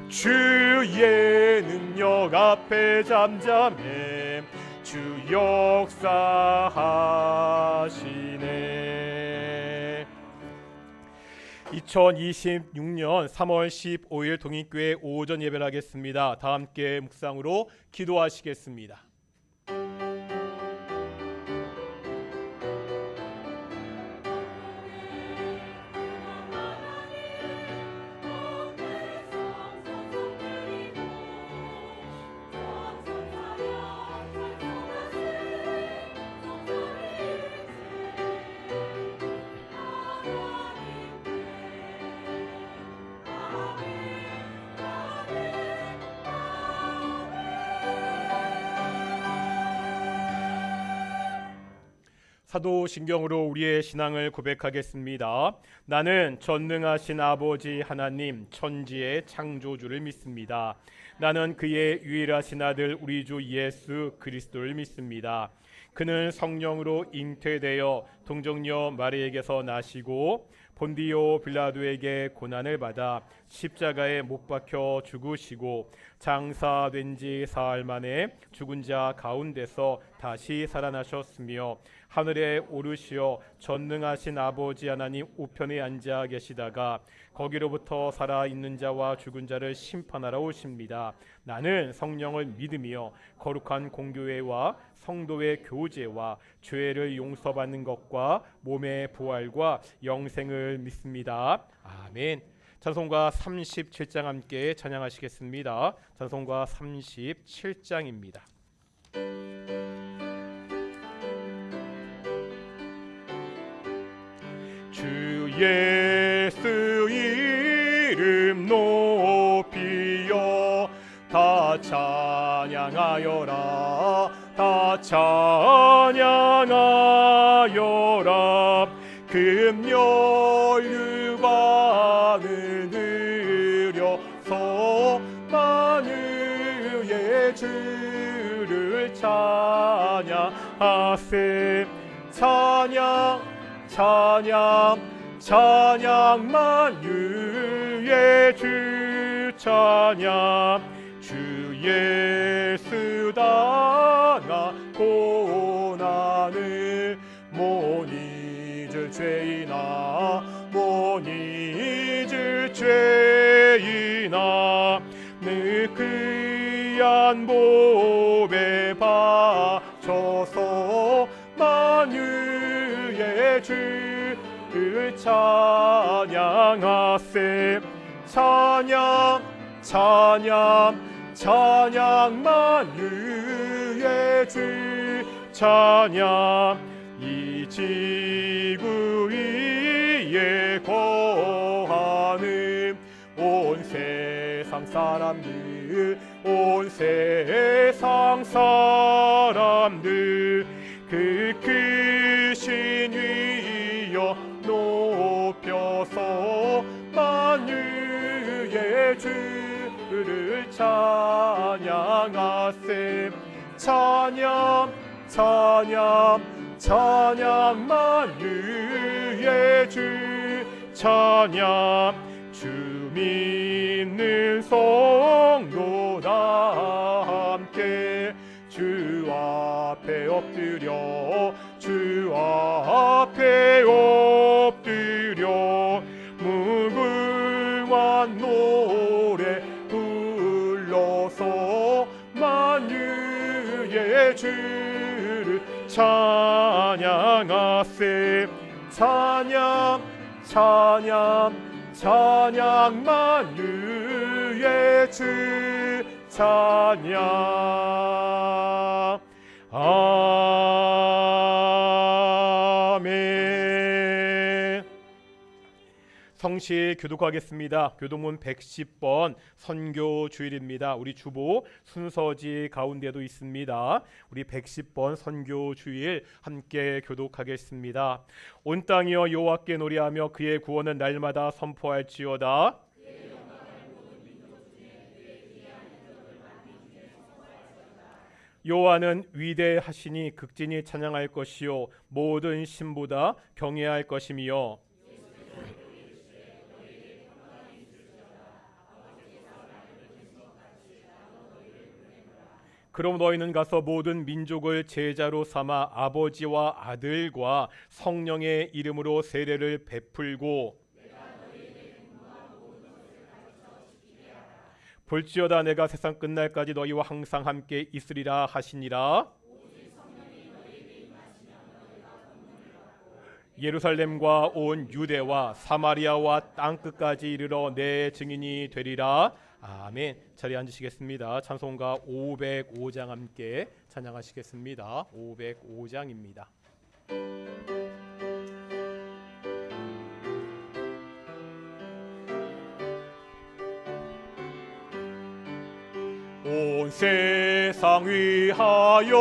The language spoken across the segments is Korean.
주의 능력 앞에 잠잠해 주 역사하시네. 2026년 3월 15일 동익교회 오전 예배를 하겠습니다. 다 함께 묵상으로 기도하시겠습니다. 사도신경으로 우리의 신앙을 고백하겠습니다. 나는 전능하신 아버지 하나님 천지의 창조주를 믿습니다. 나는 그의 유일하신 아들 우리 주 예수 그리스도를 믿습니다. 그는 성령으로 잉태되어 동정녀 마리에게서 나시고 본디오 빌라도에게 고난을 받아 십자가에 못 박혀 죽으시고 장사된 지 사흘 만에 죽은 자 가운데서 다시 살아나셨으며 하늘에 오르시어 전능하신 아버지 하나님 우편에 앉아 계시다가 거기로부터 살아있는 자와 죽은 자를 심판하러 오십니다. 나는 성령을 믿으며 거룩한 공교회와 성도의 교제와 죄를 용서받는 것과 몸의 부활과 영생을 믿습니다. 아멘. 찬송가 37장 함께 찬양하시겠습니다. 찬송가 37장입니다. 주 예수 이름 높이여 다 찬양하여라 다 찬양하여라 금연류관을 들여서 만유의 주를 찬양하세 찬양 찬양 찬양 만유의 주 찬양 주 예수 당하 고난을 못 잊을 죄이나 못 잊을 죄이나 늘 귀한 보배 바쳐서 만유의 주를 찬양하세 찬양 찬양 찬양 만유의 주 찬양 이 지구 위에 거하는 온 세상 사람들 온 세상 사람들 그 크신 위여 높여서 만유의 주를 찬양하세 찬양 찬양 찬양 만유의 주 찬양 주 믿는 성도 다 함께 주 앞에 엎드려 주 앞에 엎드려 무궁한 노래 불러서 만유의 주를 찬양하세 찬양 찬양 찬양 만유의 주 찬양 아멘. 성시 교독하겠습니다. 교동문 110번 선교 주일입니다. 우리 주보 순서지 가운데도 있습니다. 우리 110번 선교 주일 함께 교독하겠습니다. 온 땅이여 여호와께 노래하며 그의 구원은 날마다 선포할지어다. 여호와는 위대하시니 극진히 찬양할 것이요 모든 신보다 경외할 것이며 그럼 너희는 가서 모든 민족을 제자로 삼아 아버지와 아들과 성령의 이름으로 세례를 베풀고 볼지어다 내가 세상 끝날까지 너희와 항상 함께 있으리라 하시니라. 예루살렘과 온 유대와 사마리아와 땅끝까지 이르러 내 증인이 되리라. 아멘. 자리에 앉으시겠습니다. 찬송가 505장 함께 찬양하시겠습니다. 505장입니다. 온 세상 위하여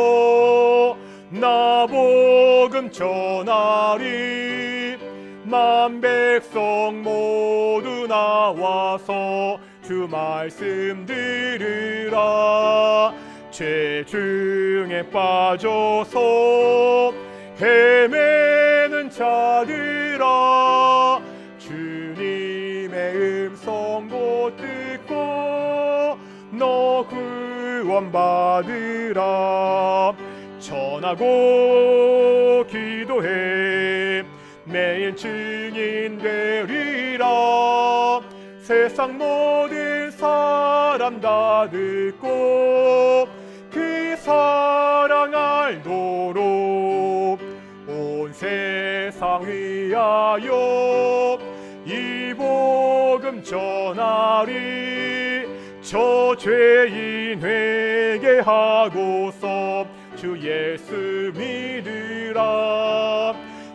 나 복음 전하리. 만 백성 모두 나와서 주 말씀 들으라. 죄 중에 빠져서 헤매는 자들아, 주님의 음성 곧 듣고 너 구원받으라. 전하고 기도해 매일 증인 되리라. 세상 모든 사람 다 듣고 그 사랑 알도록 온 세상 위하여 이 복음 전하리. 저 죄인 회개하고서 주 예수 믿으라.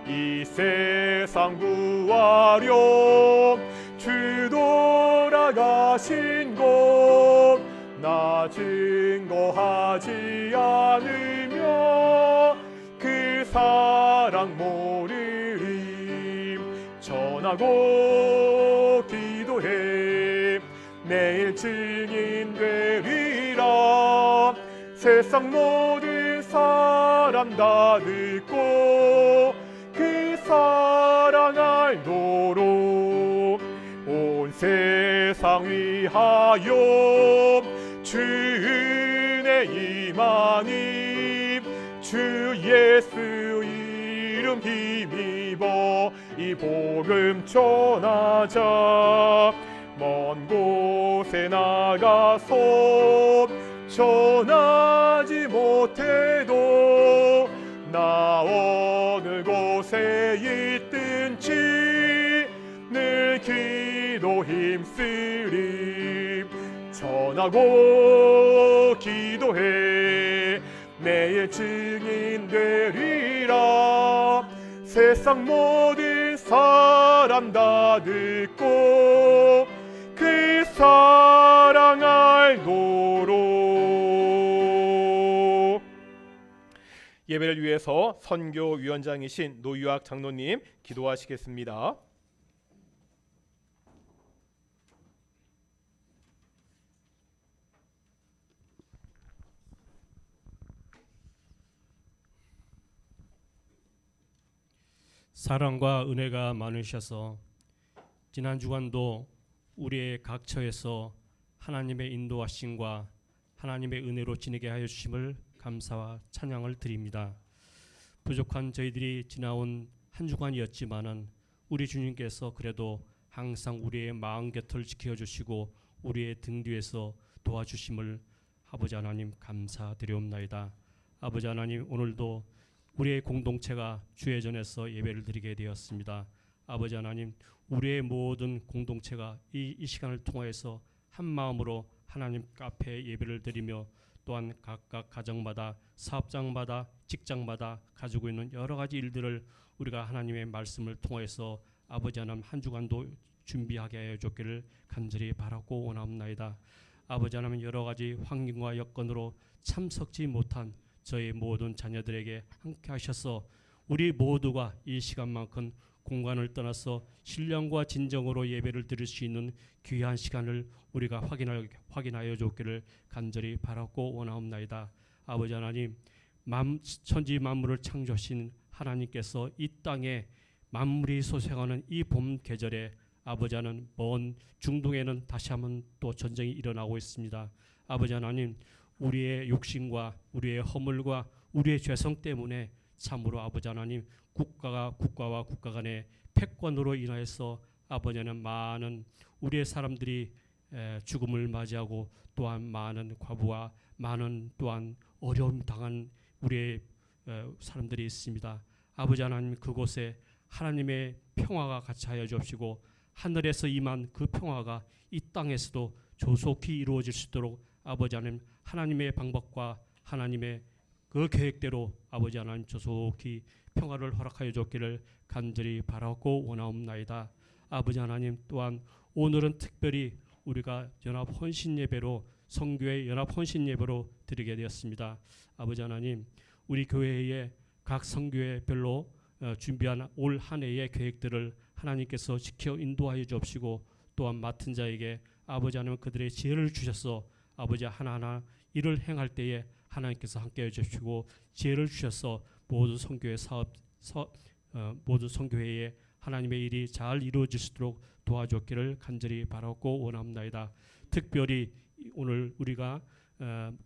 이 세상 구하려 주 돌아가신 곳 나 증거하지 않으며 그 사랑 모르리. 전하고 기도해 매일 증인 되리라. 세상 모든 사람 다 듣고 그 사랑 알도록 온 세상 위하여 주 은혜 임하니. 주 예수 이름 힘입어 이 복음 전하자. 먼 곳에 나가서 전하지 못해도 나 어느 곳에 있든지 늘 기도 힘쓰리. 전하고 기도해 매일 증인 되리라. 세상 모든 사람 다 듣고 그 사랑 알도록. 예배를 위해서 선교위원장이신 노유학 장로님 기도하시겠습니다. 사랑과 은혜가 많으셔서 지난 주간도 우리의 각 처에서 하나님의 인도하심과 하나님의 은혜로 지내게 하여 주심을 감사와 찬양을 드립니다. 부족한 저희들이 지나온 한 주간이었지만은 우리 주님께서 그래도 항상 우리의 마음 곁을 지켜주시고 우리의 등 뒤에서 도와주심을 아버지 하나님 감사드리옵나이다. 아버지 하나님, 오늘도 우리의 공동체가 주의 전에서 예배를 드리게 되었습니다. 아버지 하나님, 우리의 모든 공동체가 이 시간을 통하여서 한 마음으로 하나님 앞에 예배를 드리며 또한 각각 가정마다, 사업장마다, 직장마다 가지고 있는 여러 가지 일들을 우리가 하나님의 말씀을 통해서 아버지 하나님 한 주간도 준비하게 하여 줬기를 간절히 바라고 원하옵나이다. 아버지 하나님, 여러 가지 환경과 여건으로 참석지 못한 저희 모든 자녀들에게 함께 하셔서 우리 모두가 이 시간만큼 공간을 떠나서 신령과 진정으로 예배를 드릴 수 있는 귀한 시간을 우리가 확인하여 줬기를 간절히 바라고 원하옵나이다. 아버지 하나님, 천지 만물을 창조하신 하나님께서 이 땅에 만물이 소생하는 이 봄 계절에 아버지 하나님, 먼 중동에는 다시 한번 또 전쟁이 일어나고 있습니다. 아버지 하나님, 우리의 욕심과 우리의 허물과 우리의 죄성 때문에 참으로 아버지 하나님 국가와 국가 간의 패권으로 인하여서 아버지 하나님 많은 우리의 사람들이 죽음을 맞이하고 또한 많은 과부와 많은 또한 어려움 당한 우리의 사람들이 있습니다. 아버지 하나님 그곳에 하나님의 평화가 같이 하여 주옵시고 하늘에서 임한 그 평화가 이 땅에서도 조속히 이루어질 수 있도록 아버지 하나님 하나님의 방법과 하나님의 그 계획대로 아버지 하나님 조속히 평화를 허락하여 줬기를 간절히 바라고 원하옵나이다. 아버지 하나님 또한 오늘은 특별히 우리가 연합 헌신 예배로 성교회 연합 헌신 예배로 드리게 되었습니다. 아버지 하나님 우리 교회의 각 성교회별로 준비한 올 한 해의 계획들을 하나님께서 지켜 인도하여 주옵시고 또한 맡은 자에게 아버지 하나님 그들의 지혜를 주셔서 아버지 하나하나 일을 행할 때에 하나님께서 함께해 주시고 지혜를 주셔서 모든 성교회 모든 성교회에 하나님의 일이 잘 이루어질 수 있도록 도와주기를 간절히 바라고 원합니다. 특별히 오늘 우리가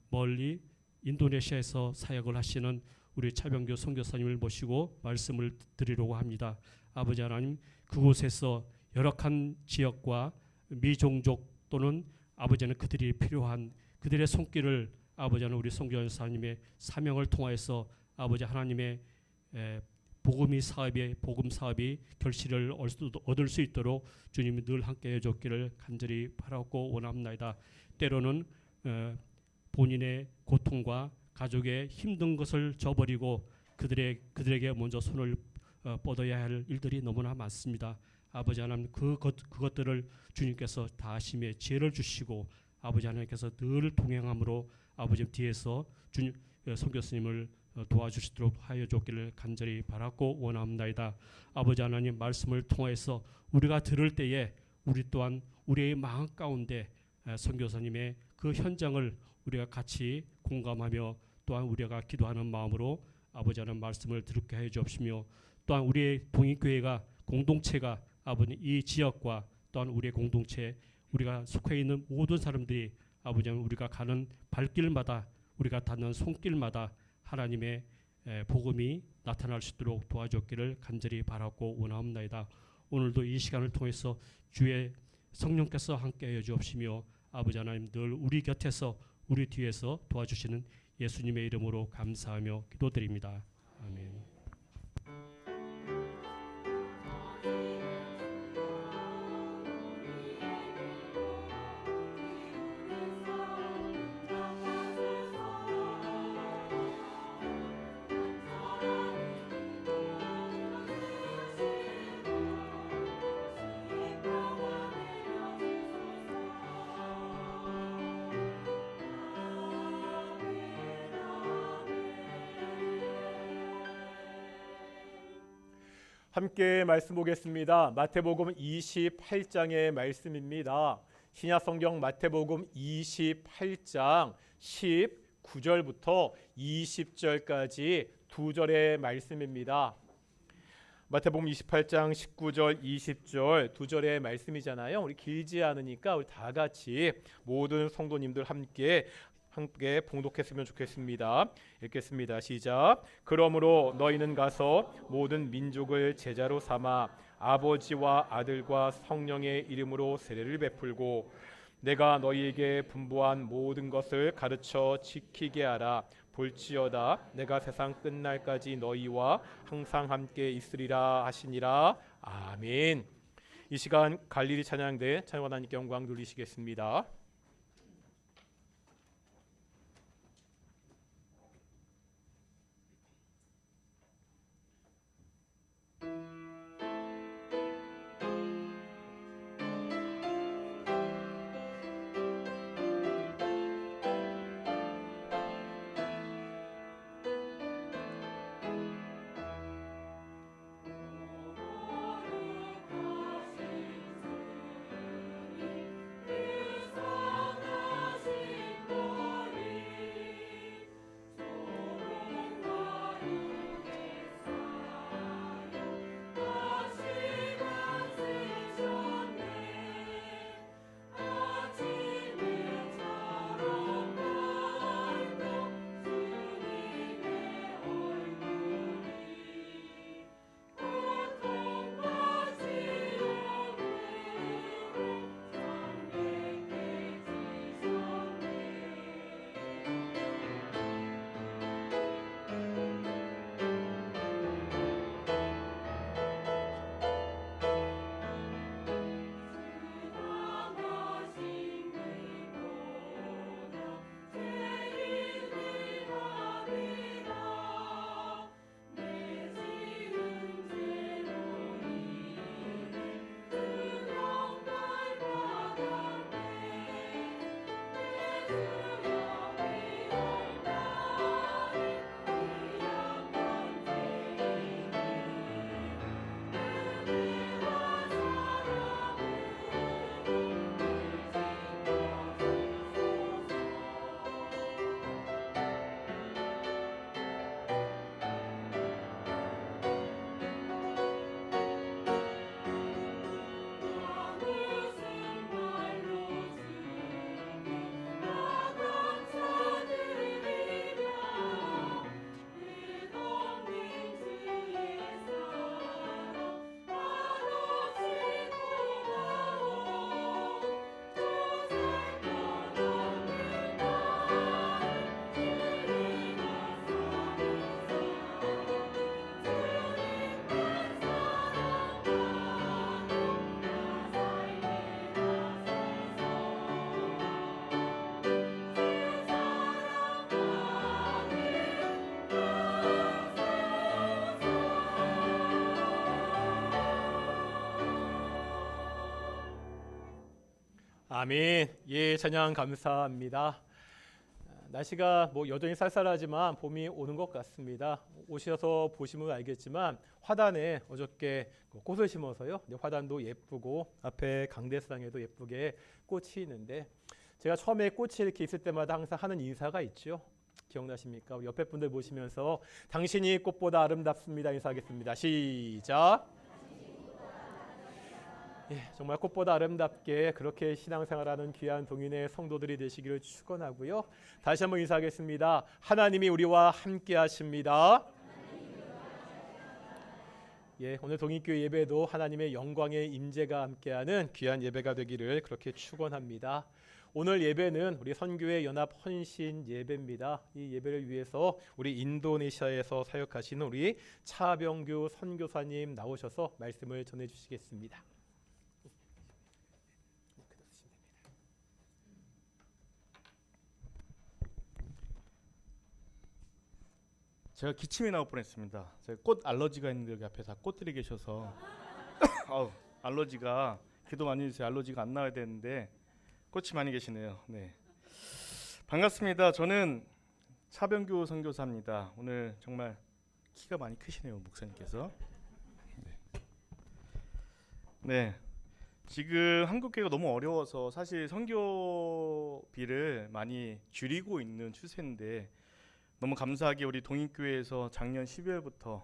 멀리 인도네시아에서 사역을 하시는 우리 차병규 선교사님을 모시고 말씀을 드리려고 합니다. 아버지 하나님 그곳에서 열악한 지역과 미종족 또는 아버지는 그들이 필요한 그들의 손길을 아버지 하나님 우리 선교사님의 사명을 통하여서 아버지 하나님의 복음 사업이 결실을 얻을 수 있도록 주님이 늘 함께해 줬기를 간절히 바라고 원합니다. 때로는 본인의 고통과 가족의 힘든 것을 저버리고 그들에게 먼저 손을 뻗어야 할 일들이 너무나 많습니다. 아버지 하나님 그것들을 주님께서 다하심의 지혜를 주시고 아버지 하나님께서 늘 동행함으로 아버지 뒤에서 주님 선교스님을 도와주시도록 하여 줬기를 간절히 바라고 원합니다. 아버지 하나님 말씀을 통해서 우리가 들을 때에 우리 또한 우리의 마음 가운데 선교사님의 그 현장을 우리가 같이 공감하며 또한 우리가 기도하는 마음으로 아버지 하나님 말씀을 듣게 해 주옵시며 또한 우리의 동익교회가 공동체가 아버님 이 지역과 또한 우리의 공동체 우리가 속해 있는 모든 사람들이 아버지 하나님 우리가 가는 발길마다 우리가 닿는 손길마다 하나님의 복음이 나타날 수 있도록 도와주기를 간절히 바라고 원합니다. 오늘도 이 시간을 통해서 주의 성령께서 함께하여 주옵시며 아버지 하나님 늘 우리 곁에서 우리 뒤에서 도와주시는 예수님의 이름으로 감사하며 기도드립니다. 아멘. 함께 말씀 보겠습니다. 마태복음 28장의 말씀입니다. 신약성경 마태복음 28장 19절부터 20절까지 두 절의 말씀입니다. 마태복음 28장 19절 20절 두 절의 말씀이잖아요. 우리 길지 않으니까 우리 다 같이 모든 성도님들 함께 봉독했으면 좋겠습니다. 읽겠습니다. 시작. 그러므로 너희는 가서 모든 민족을 제자로 삼아 아버지와 아들과 성령의 이름으로 세례를 베풀고 내가 너희에게 분부한 모든 것을 가르쳐 지키게 하라. 볼지어다 내가 세상 끝날까지 너희와 항상 함께 있으리라 하시니라. 아멘. 이 시간 갈릴리 찬양대 찬양 하나님께 영광 돌리시겠습니다. 아멘. 예, 찬양 감사합니다. 날씨가 여전히 쌀쌀하지만 봄이 오는 것 같습니다. 오셔서 보시면 알겠지만 화단에 어저께 꽃을 심어서요. 화단도 예쁘고 앞에 강대상에도 예쁘게 꽃이 있는데 제가 처음에 꽃이 이렇게 있을 때마다 항상 하는 인사가 있죠. 기억나십니까? 우리 옆에 분들 보시면서 당신이 꽃보다 아름답습니다 인사하겠습니다. 시작. 예, 정말 꽃보다 아름답게 그렇게 신앙생활하는 귀한 동인의 성도들이 되시기를 축원하고요. 다시 한번 인사하겠습니다. 하나님이 우리와 함께하십니다. 예, 오늘 동인교회 예배도 하나님의 영광의 임재가 함께하는 귀한 예배가 되기를 그렇게 축원합니다. 오늘 예배는 우리 선교회 연합 헌신 예배입니다. 이 예배를 위해서 우리 인도네시아에서 사역하시는 우리 차병규 선교사님 나오셔서 말씀을 전해 주시겠습니다. 제가 기침이 나올 뻔했습니다. 제가 꽃 알러지가 있는데 여기 앞에 다 꽃들이 계셔서 알러지가 기도 많이 해주세요. 알러지가 안 나와야 되는데 꽃이 많이 계시네요. 네, 반갑습니다. 저는 차병규 선교사입니다. 오늘 정말 키가 많이 크시네요, 목사님께서. 네, 지금 한국교회가 너무 어려워서 사실 선교비를 많이 줄이고 있는 추세인데 너무 감사하게 우리 동인교회에서 작년 12월부터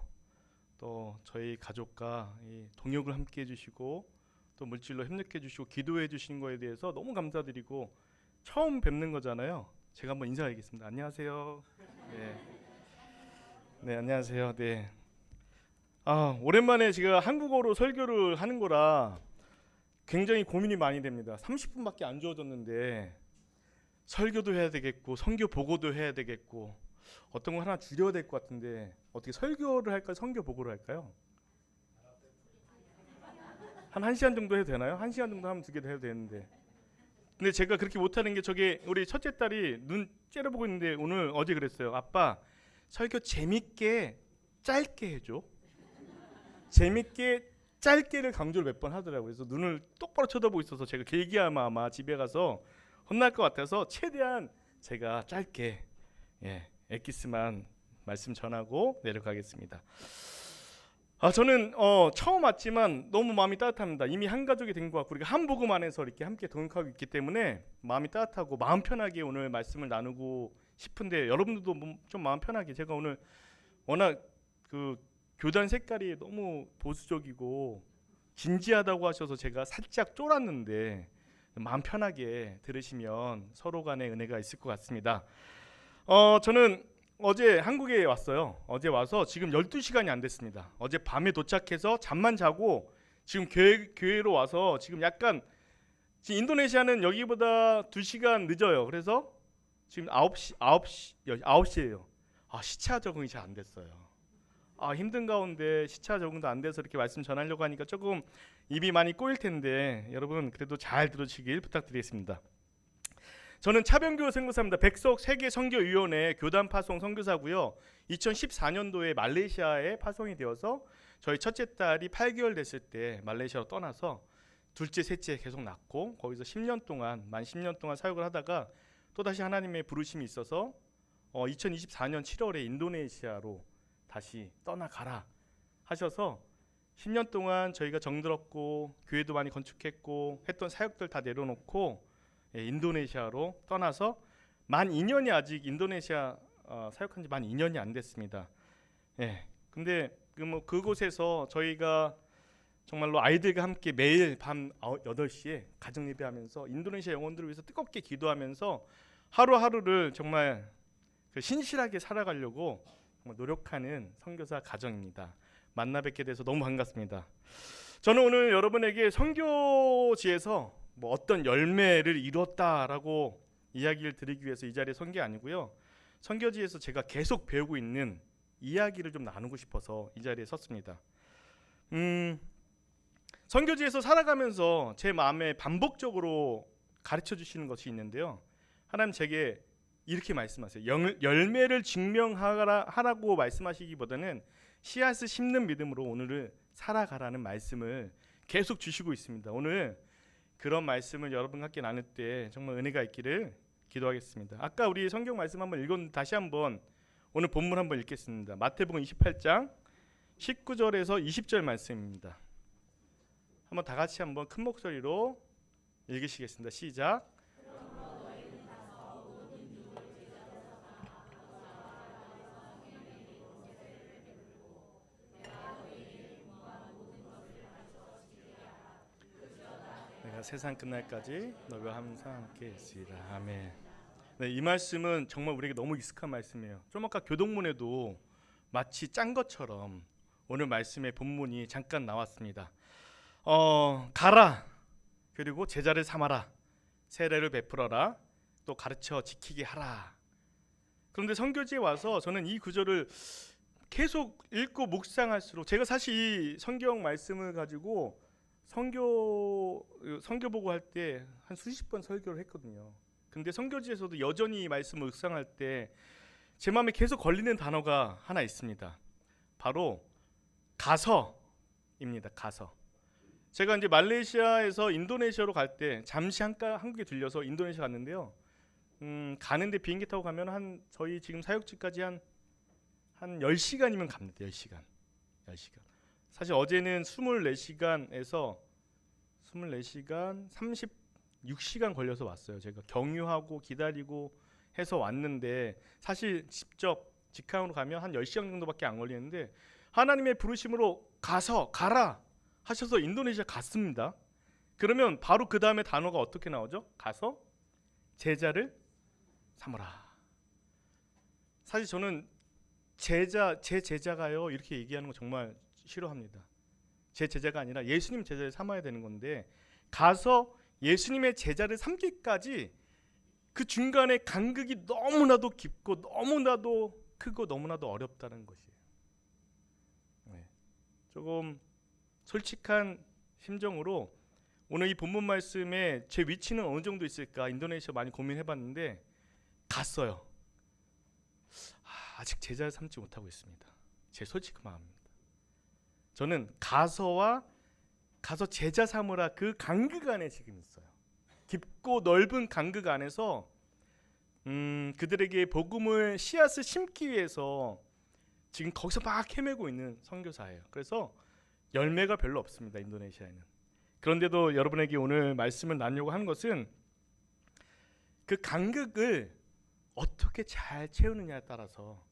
또 저희 가족과 이 동역을 함께 해주시고 또 물질로 협력해주시고 기도해주신 거에 대해서 너무 감사드리고 처음 뵙는 거잖아요. 제가 한번 인사드리겠습니다. 안녕하세요. 네, 안녕하세요. 네. 오랜만에 제가 한국어로 설교를 하는 거라 굉장히 고민이 많이 됩니다. 30분밖에 안 주어졌는데 설교도 해야 되겠고 선교 보고도 해야 되겠고 어떤 거 하나 줄여야 될 것 같은데 어떻게 설교를 할까요? 선교 보고를 할까요? 한 1시간 정도 해도 되나요? 1시간 정도 하면 2개 해도 되는데 근데 제가 그렇게 못하는 게 저게 우리 첫째 딸이 눈 째려보고 있는데 오늘 어제 그랬어요. 아빠 설교 재밌게 짧게 해줘. 재밌게 짧게를 강조를 몇 번 하더라고요. 그래서 눈을 똑바로 쳐다보고 있어서 제가 길게 하면 아마 집에 가서 혼날 것 같아서 최대한 제가 짧게 엑기스만 말씀 전하고 내려가겠습니다. 저는 처음 왔지만 너무 마음이 따뜻합니다. 이미 한 가족이 된 것 같고 우리가 한 복음 안에서 이렇게 함께 동역하고 있기 때문에 마음이 따뜻하고 마음 편하게 오늘 말씀을 나누고 싶은데 여러분들도 좀 마음 편하게 제가 오늘 워낙 그 교단 색깔이 너무 보수적이고 진지하다고 하셔서 제가 살짝 쫄았는데 마음 편하게 들으시면 서로 간에 은혜가 있을 것 같습니다. 저는 어제 한국에 왔어요. 어제 와서 지금 12시간이 안 됐습니다. 어제 밤에 도착해서 잠만 자고 지금 교회로 와서 지금 약간 지금 인도네시아는 여기보다 2시간 늦어요. 그래서 지금 9시예요. 시차 적응이 잘 안 됐어요. 힘든 가운데 시차 적응도 안 돼서 이렇게 말씀 전하려고 하니까 조금 입이 많이 꼬일 텐데 여러분 그래도 잘 들으시길 부탁드리겠습니다. 저는 차병규 선교사입니다. 백석 세계 선교위원회 교단 파송 선교사고요. 2014년도에 말레이시아에 파송이 되어서 저희 첫째 딸이 8개월 됐을 때 말레이시아로 떠나서 둘째, 셋째 계속 낳고 거기서 만 10년 동안 사역을 하다가 또다시 하나님의 부르심이 있어서 2024년 7월에 인도네시아로 다시 떠나가라 하셔서 10년 동안 저희가 정들었고 교회도 많이 건축했고 했던 사역들 다 내려놓고 인도네시아로 떠나서 만 2년이 아직 인도네시아 사역한 지 만 2년이 안 됐습니다. 근데 그곳에서 저희가 정말로 아이들과 함께 매일 밤 8시에 가정 예배하면서 인도네시아 영혼들을 위해서 뜨겁게 기도하면서 하루하루를 정말 신실하게 살아가려고 정말 노력하는 선교사 가정입니다. 만나 뵙게 돼서 너무 반갑습니다. 저는 오늘 여러분에게 선교지에서 어떤 열매를 이뤘다라고 이야기를 드리기 위해서 이 자리에 선 게 아니고요. 선교지에서 제가 계속 배우고 있는 이야기를 좀 나누고 싶어서 이 자리에 섰습니다. 선교지에서 살아가면서 제 마음에 반복적으로 가르쳐 주시는 것이 있는데요. 하나님 제게 이렇게 말씀하세요. 열매를 증명하라고 말씀하시기보다는 씨앗을 심는 믿음으로 오늘을 살아가라는 말씀을 계속 주시고 있습니다. 오늘 그런 말씀을 여러분과 함께 나눌 때 정말 은혜가 있기를 기도하겠습니다. 아까 우리 성경 말씀 한번 읽었는데 다시 한번 오늘 본문 한번 읽겠습니다. 마태복음 28장 19절에서 20절 말씀입니다. 한번 다 같이 한번 큰 목소리로 읽으시겠습니다. 시작. 내가 세상 끝날까지 너희와 항상 함께 있으리라. 아멘. 이 말씀은 정말 우리에게 너무 익숙한 말씀이에요. 좀 아까 교동문에도 마치 짠 것처럼 오늘 말씀의 본문이 잠깐 나왔습니다. 가라, 그리고 제자를 삼아라, 세례를 베풀어라, 또 가르쳐 지키게 하라. 그런데 선교지에 와서 저는 이 구절을 계속 읽고 묵상할수록 제가 사실 이 성경 말씀을 가지고 선교 보고 할 때 한 수십 번 설교를 했거든요. 근데 선교지에서도 여전히 이 말씀을 묵상할 때 제 마음에 계속 걸리는 단어가 하나 있습니다. 바로 가서입니다. 가서. 제가 이제 말레이시아에서 인도네시아로 갈 때 잠시 한국에 들려서 인도네시아 갔는데요. 가는데 비행기 타고 가면 저희 지금 사역지까지 한 10시간이면 갑니다. 10시간. 사실 어제는 24시간 36시간 걸려서 왔어요. 제가 경유하고 기다리고 해서 왔는데 사실 직접 직항으로 가면 한 10시간 정도밖에 안 걸리는데 하나님의 부르심으로 가라 하셔서 인도네시아 갔습니다. 그러면 바로 그 다음에 단어가 어떻게 나오죠? 가서 제자를 삼으라. 사실 저는 제 제자가요 이렇게 얘기하는 거 정말 싫어합니다. 제 제자가 아니라 예수님 제자를 삼아야 되는 건데 가서 예수님의 제자를 삼기까지 그 중간에 간극이 너무나도 깊고 너무나도 크고 너무나도 어렵다는 것이에요. 조금 솔직한 심정으로 오늘 이 본문 말씀에 제 위치는 어느 정도 있을까 인도네시아 많이 고민해봤는데 갔어요. 아직 제자를 삼지 못하고 있습니다. 제 솔직한 마음입니다. 저는 가서 제자 삼으라 그 간극 안에 지금 있어요. 깊고 넓은 간극 안에서 그들에게 복음을 씨앗을 심기 위해서 지금 거기서 막 헤매고 있는 선교사예요. 그래서 열매가 별로 없습니다. 인도네시아에는. 그런데도 여러분에게 오늘 말씀을 나누려고 하는 것은 그 간극을 어떻게 잘 채우느냐에 따라서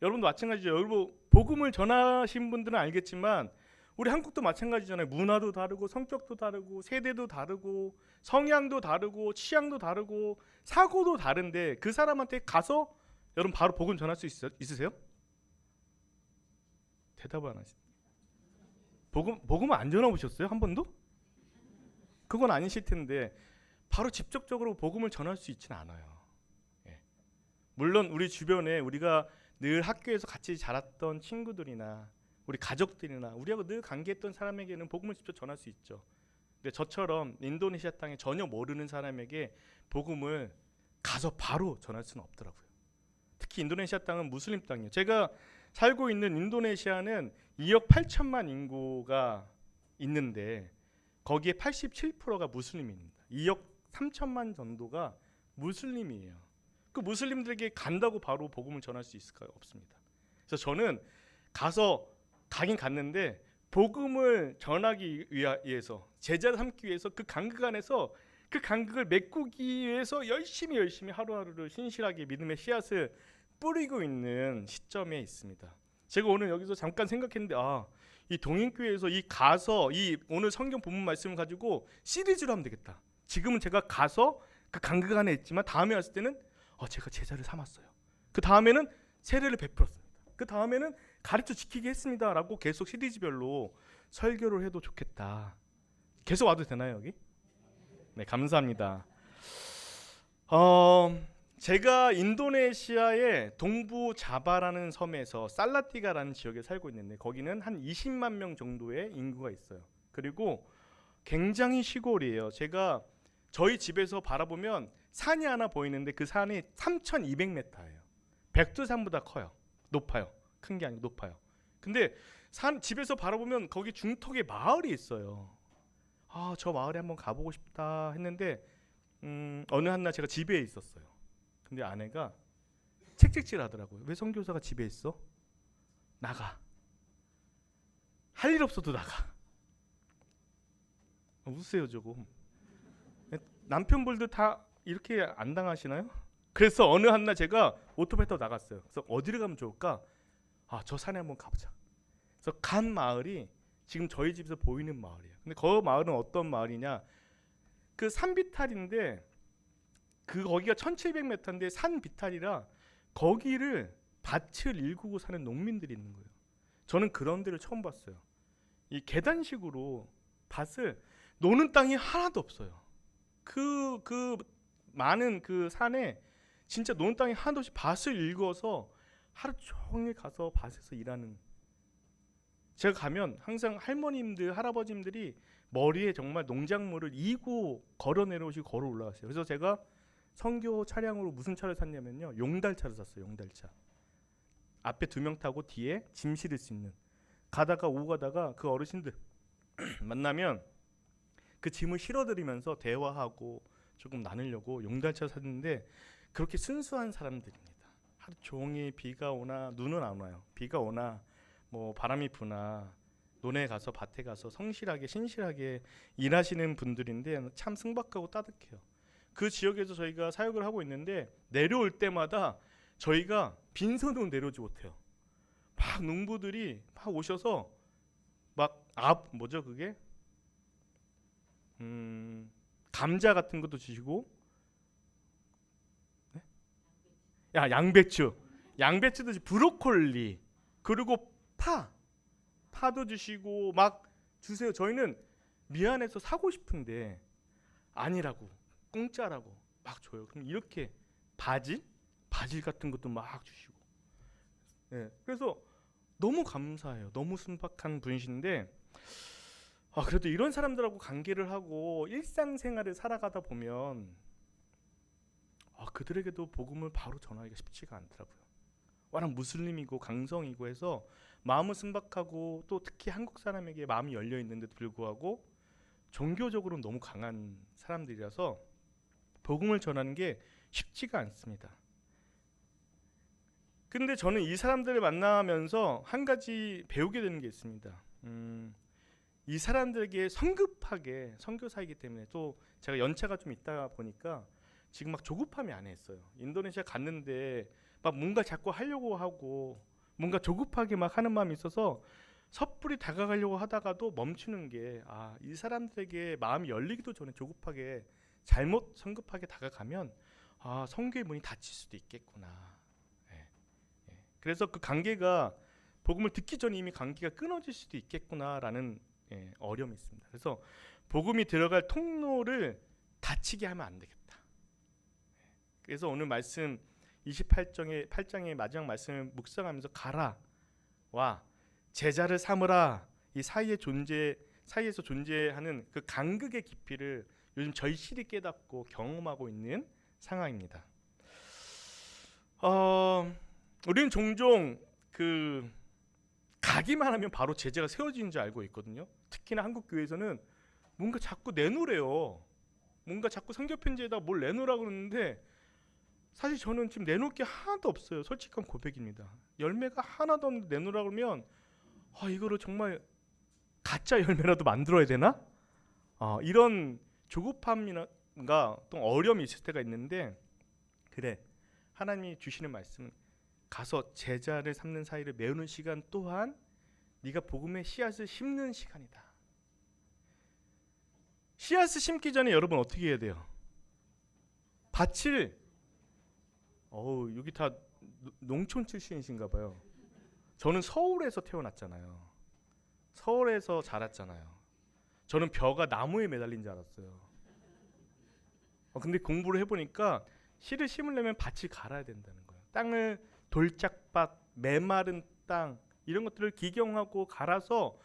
여러분도 마찬가지죠. 여러분 복음을 전하신 분들은 알겠지만 우리 한국도 마찬가지잖아요. 문화도 다르고 성격도 다르고 세대도 다르고 성향도 다르고 취향도 다르고 사고도 다른데 그 사람한테 가서 여러분 바로 복음 전할 수 있으세요? 대답을 안 하시죠. 복음 안 전해보셨어요? 한 번도? 그건 아니실 텐데 바로 직접적으로 복음을 전할 수 있지는 않아요. 물론 우리 주변에 우리가 늘 학교에서 같이 자랐던 친구들이나 우리 가족들이나 우리하고 늘 관계했던 사람에게는 복음을 직접 전할 수 있죠. 근데 저처럼 인도네시아 땅에 전혀 모르는 사람에게 복음을 가서 바로 전할 수는 없더라고요. 특히 인도네시아 땅은 무슬림 땅이에요. 제가 살고 있는 인도네시아는 2억 8천만 인구가 있는데 거기에 87%가 무슬림입니다. 2억 3천만 정도가 무슬림이에요. 그 무슬림들에게 간다고 바로 복음을 전할 수 있을까요? 없습니다. 그래서 저는 가긴 갔는데 복음을 전하기 위해서, 제자를 삼기 위해서 그 간극 안에서 그 간극을 메꾸기 위해서 열심히 하루하루를 신실하게 믿음의 씨앗을 뿌리고 있는 시점에 있습니다. 제가 오늘 여기서 잠깐 생각했는데 이 동인교회에서 이 오늘 성경 본문 말씀을 가지고 시리즈로 하면 되겠다. 지금은 제가 가서 그 간극 안에 있지만 다음에 왔을 때는 제가 제자를 삼았어요. 그 다음에는 세례를 베풀었습니다. 그 다음에는 가르쳐 지키게 했습니다라고 계속 시리즈별로 설교를 해도 좋겠다. 계속 와도 되나요 여기? 네, 감사합니다. 제가 인도네시아의 동부 자바라는 섬에서 살라티가라는 지역에 살고 있는데 거기는 한 20만 명 정도의 인구가 있어요. 그리고 굉장히 시골이에요. 저희 집에서 바라보면 산이 하나 보이는데 그 산이 3,200m예요. 백두산보다 커요. 높아요. 큰 게 아니고 높아요. 근데 집에서 바라보면 거기 중턱에 마을이 있어요. 저 마을에 한번 가보고 싶다 했는데 어느 한날 제가 집에 있었어요. 근데 아내가 책찍질 하더라고요. 왜 선교사가 집에 있어? 나가. 할 일 없어도 나가. 웃으세요 조금. 남편분들 다 이렇게 안 당하시나요? 그래서 어느 한날 제가 오토바이 타고 나갔어요. 그래서 어디를 가면 좋을까? 저 산에 한번 가보자. 그래서 간 마을이 지금 저희 집에서 보이는 마을이에요. 근데 그 마을은 어떤 마을이냐? 그 산 비탈인데 거기가 1,700m인데 산 비탈이라 거기를 밭을 일구고 사는 농민들이 있는 거예요. 저는 그런 데를 처음 봤어요. 이 계단식으로 밭을 노는 땅이 하나도 없어요. 그 많은 그 산에 진짜 노는 땅이 하나도 없이 밭을 일궈서 하루 종일 가서 밭에서 일하는. 제가 가면 항상 할머님들, 할아버님들이 머리에 정말 농작물을 이고 걸어 내려오시고 걸어 올라갔어요. 그래서 제가 선교 차량으로 무슨 차를 샀냐면요, 용달차를 샀어요. 용달차. 앞에 2명 타고 뒤에 짐 실을 수 있는. 오고 가다가 그 어르신들 만나면 그 짐을 실어드리면서 대화하고 조금 나누려고 용달차 샀는데 그렇게 순수한 사람들입니다. 하루 종일 비가 오나 눈은 안 와요. 비가 오나 뭐 바람이 부나 논에 가서 밭에 가서 성실하게 신실하게 일하시는 분들인데 참 순박하고 따뜻해요. 그 지역에서 저희가 사역을 하고 있는데 내려올 때마다 저희가 빈손으로 내려오지 못해요. 막 농부들이 막 오셔서 뭐죠 그게? 감자 같은 것도 주시고, 네? 양배추도 주시고, 브로콜리, 그리고 파도 주시고 막 주세요. 저희는 미안해서 사고 싶은데 아니라고, 공짜라고 막 줘요. 그럼 이렇게 바질 같은 것도 막 주시고, 네, 그래서 너무 감사해요. 너무 순박한 분이신데 그래도 이런 사람들하고 관계를 하고 일상생활을 살아가다 보면 그들에게도 복음을 바로 전하기가 쉽지가 않더라고요. 워낙 무슬림이고 강성이고 해서 마음은 순박하고 또 특히 한국 사람에게 마음이 열려 있는데도 불구하고 종교적으로는 너무 강한 사람들이라서 복음을 전하는 게 쉽지가 않습니다. 근데 저는 이 사람들을 만나면서 한 가지 배우게 되는 게 있습니다. 이 사람들에게 성급하게, 선교사이기 때문에 또 제가 연차가 좀 있다 보니까 지금 막 조급함이 안 했어요. 인도네시아 갔는데 막 뭔가 자꾸 하려고 하고 뭔가 조급하게 막 하는 마음이 있어서 섣불리 다가가려고 하다가도 멈추는 게 이 사람들에게 마음이 열리기도 전에 조급하게 잘못 성급하게 다가가면 성교의 문이 닫힐 수도 있겠구나. 그래서 그 관계가 복음을 듣기 전에 이미 관계가 끊어질 수도 있겠구나라는 어려움이 있습니다. 그래서 복음이 들어갈 통로를 닫히게 하면 안 되겠다. 그래서 오늘 말씀 28장의 마지막 말씀을 묵상하면서 가라와 제자를 삼으라, 이 사이에서 존재하는 그 간극의 깊이를 요즘 절실히 깨닫고 경험하고 있는 상황입니다. 우리는 종종 가기만 하면 바로 제재가 세워지는 줄 알고 있거든요. 특히나 한국 교회에서는 뭔가 자꾸 내놓으래요. 뭔가 자꾸 선교 편지에다 뭘 내놓으라 그러는데 사실 저는 지금 내놓을 게 하나도 없어요. 솔직한 고백입니다. 열매가 하나도 없는데 내놓으라 그러면 이거를 정말 가짜 열매라도 만들어야 되나? 이런 조급함이나 또 어려움이 있을 때가 있는데, 그래, 하나님이 주시는 말씀은 가서 제자를 삼는 사이를 메우는 시간 또한 네가 복음의 씨앗을 심는 시간이다. 씨앗을 심기 전에 여러분 어떻게 해야 돼요? 밭을 여기 다 농촌 출신이신가 봐요. 저는 서울에서 태어났잖아요. 서울에서 자랐잖아요. 저는 벼가 나무에 매달린 줄 알았어요. 근데 공부를 해보니까 씨를 심으려면 밭을 갈아야 된다는 거예요. 땅을 돌짝밭, 메마른 땅 이런 것들을 기경하고 갈아서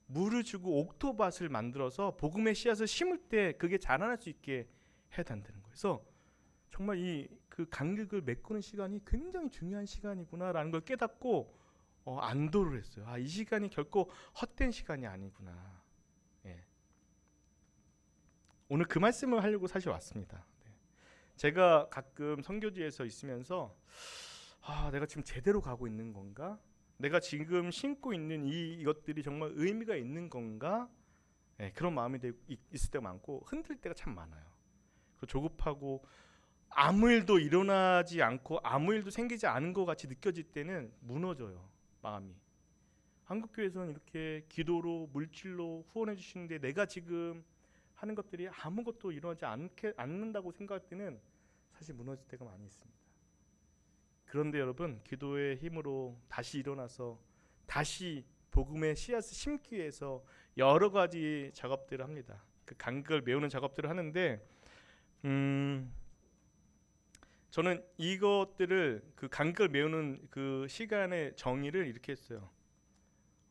물을 주고 옥토밭을 만들어서 복음의 씨앗을 심을 때 그게 자라날 수 있게 해야 된다는 거예요. 그래서 정말 그 간극을 메꾸는 시간이 굉장히 중요한 시간이구나라는 걸 깨닫고 안도를 했어요. 이 시간이 결코 헛된 시간이 아니구나. 오늘 그 말씀을 하려고 사실 왔습니다. 제가 가끔 선교지에서 있으면서 내가 지금 제대로 가고 있는 건가? 내가 지금 신고 있는 이것들이 정말 의미가 있는 건가? 그런 마음이 있을 때가 많고 흔들릴 때가 참 많아요. 조급하고 아무 일도 일어나지 않고 아무 일도 생기지 않은 것 같이 느껴질 때는 무너져요, 마음이. 한국교회에서는 이렇게 기도로 물질로 후원해 주시는데 내가 지금 하는 것들이 아무것도 일어나지 않는다고 생각할 때는 사실 무너질 때가 많이 있습니다. 그런데 여러분, 기도의 힘으로 다시 일어나서 다시 복음의 씨앗을 심기 위해서 여러 가지 작업들을 합니다. 그 간격을 메우는 작업들을 하는데 저는 이것들을 그 간격을 메우는 그 시간의 정의를 이렇게 했어요.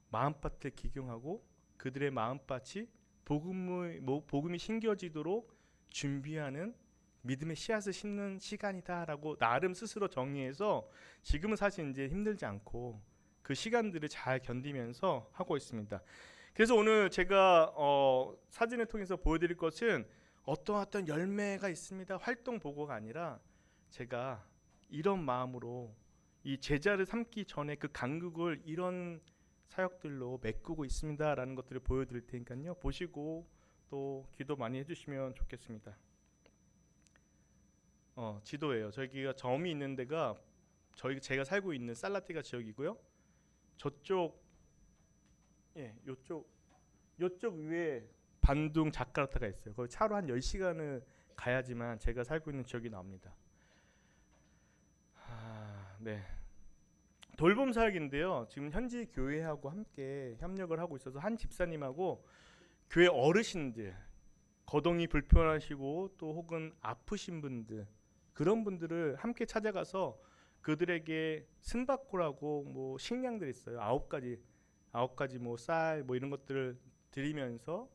마음밭을 기경하고 그들의 마음밭이 복음이 심겨지도록 준비하는 믿음의 씨앗을 심는 시간이다라고 나름 스스로 정의해서 지금은 사실 이제 힘들지 않고 그 시간들을 잘 견디면서 하고 있습니다. 그래서 오늘 제가 사진을 통해서 보여드릴 것은 어떤 열매가 있습니다 활동 보고가 아니라 제가 이런 마음으로 이 제자를 삼기 전에 그 간극을 이런 사역들로 메꾸고 있습니다라는 것들을 보여드릴 테니까요. 보시고 또 기도 많이 해주시면 좋겠습니다. 지도예요. 저기가 점이 있는 데가 제가 살고 있는 살라티가 지역이고요. 저쪽 요쪽 위에 반둥 자카르타가 있어요. 거기 차로 한 10시간을 가야지만 제가 살고 있는 지역이 나옵니다. 네. 돌봄 사역인데요. 지금 현지 교회하고 함께 협력을 하고 있어서 한 집사님하고 교회 어르신들, 거동이 불편하시고 또 혹은 아프신 분들, 그런 분들을 함께 찾아가서 그들에게 승박고라고 뭐 식량들이 있어요. 9가지 뭐 쌀 뭐 이런 것들을 드리면서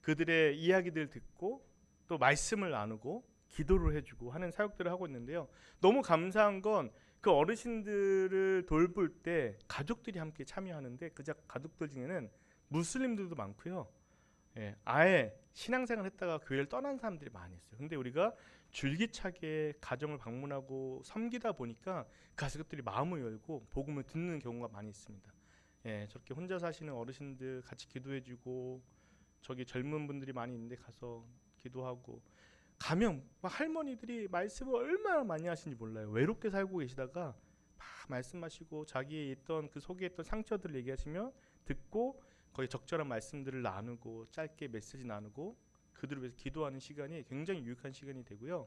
그들의 이야기들 듣고 또 말씀을 나누고 기도를 해주고 하는 사역들을 하고 있는데요. 너무 감사한 건 그 어르신들을 돌볼 때 가족들이 함께 참여하는데 그 가족들 중에는 무슬림들도 많고요. 아예 신앙생활 했다가 교회를 떠난 사람들이 많이 있어요. 근데 우리가 줄기차게 가정을 방문하고 섬기다 보니까 가족들이 마음을 열고 복음을 듣는 경우가 많이 있습니다. 저렇게 혼자 사시는 어르신들 같이 기도해주고 저기 젊은 분들이 많이 있는데 가서 기도하고 가면 막 할머니들이 말씀을 얼마나 많이 하시는지 몰라요. 외롭게 살고 계시다가 막 말씀하시고 자기의 있던 그 속에 있던 상처들을 얘기하시면 듣고 거기 적절한 말씀들을 나누고 짧게 메시지 나누고 그들을 위해서 기도하는 시간이 굉장히 유익한 시간이 되고요.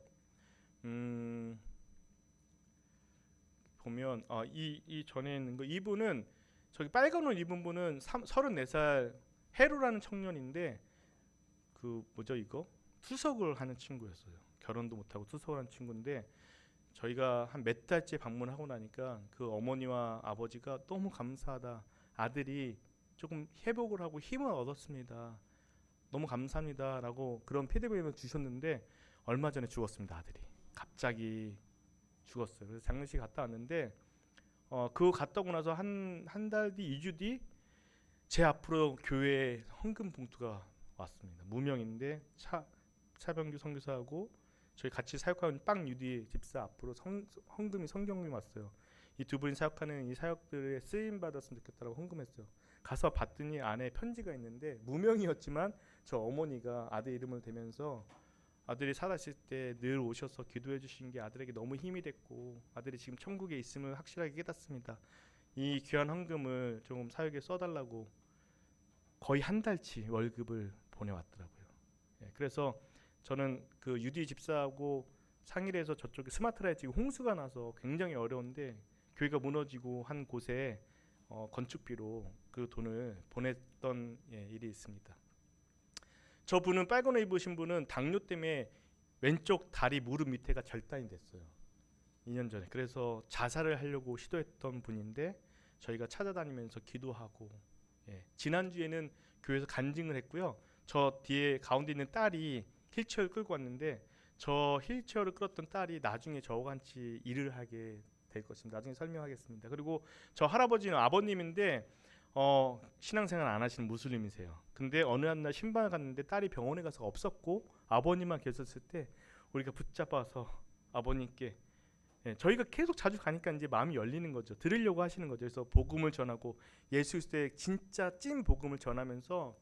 보면 이 전에 있는 거 이분은 저기 빨간 옷 입은 분은 34살 헤루라는 청년인데 그 뭐죠 이거? 투석을 하는 친구였어요. 결혼도 못하고 투석을 하는 친구인데 저희가 한 몇 달째 방문하고 나니까 그 어머니와 아버지가 너무 감사하다. 아들이 조금 회복을 하고 힘을 얻었습니다. 너무 감사합니다라고 그런 피드백을 주셨는데 얼마 전에 죽었습니다. 아들이 갑자기 죽었어요. 그래서 장례식 갔다 왔는데 그거 갔다 오고 나서 한 달 뒤, 2주 뒤 제 앞으로 교회에 헌금 봉투가 왔습니다. 무명인데 차병규 선교사하고 저희 같이 사역하는 빵 유디 집사 앞으로 헌금이 성경이 왔어요. 이 두 분이 사역하는 이 사역들에 쓰임 받았으면 좋겠다고 헌금했어요. 가서 봤더니 안에 편지가 있는데 무명이었지만 저 어머니가 아들 이름을 대면서 아들이 살았을 때 늘 오셔서 기도해 주신 게 아들에게 너무 힘이 됐고 아들이 지금 천국에 있음을 확실하게 깨닫습니다. 이 귀한 헌금을 좀 사역에 써달라고 거의 한 달치 월급을 보내왔더라고요. 예, 그래서 저는 그 유디 집사하고 상의를 해서 저쪽에 스마트라이트 지금 홍수가 나서 굉장히 어려운데 교회가 무너지고 한 곳에 건축비로 그 돈을 보냈던 일이 있습니다. 저분은 빨간 옷 입으신 분은 당뇨 때문에 왼쪽 다리 무릎 밑에가 절단이 됐어요. 2년 전에. 그래서 자살을 하려고 시도했던 분인데 저희가 찾아다니면서 기도하고 지난주에는 교회에서 간증을 했고요. 저 뒤에 가운데 있는 딸이 휠체어를 끌고 왔는데 저 휠체어를 끌었던 딸이 나중에 저와 같이 일을 하게 될 것입니다. 나중에 설명하겠습니다. 그리고 저 할아버지는 아버님인데 신앙생활 안 하시는 무슬림이세요. 근데 어느 한 날 신방을 갔는데 딸이 병원에 가서 없었고 아버님만 계셨을 때 우리가 붙잡아서 아버님께 저희가 계속 자주 가니까 이제 마음이 열리는 거죠. 들으려고 하시는 거죠. 그래서 복음을 전하고 예수 그리스도의 진짜 찐 복음을 전하면서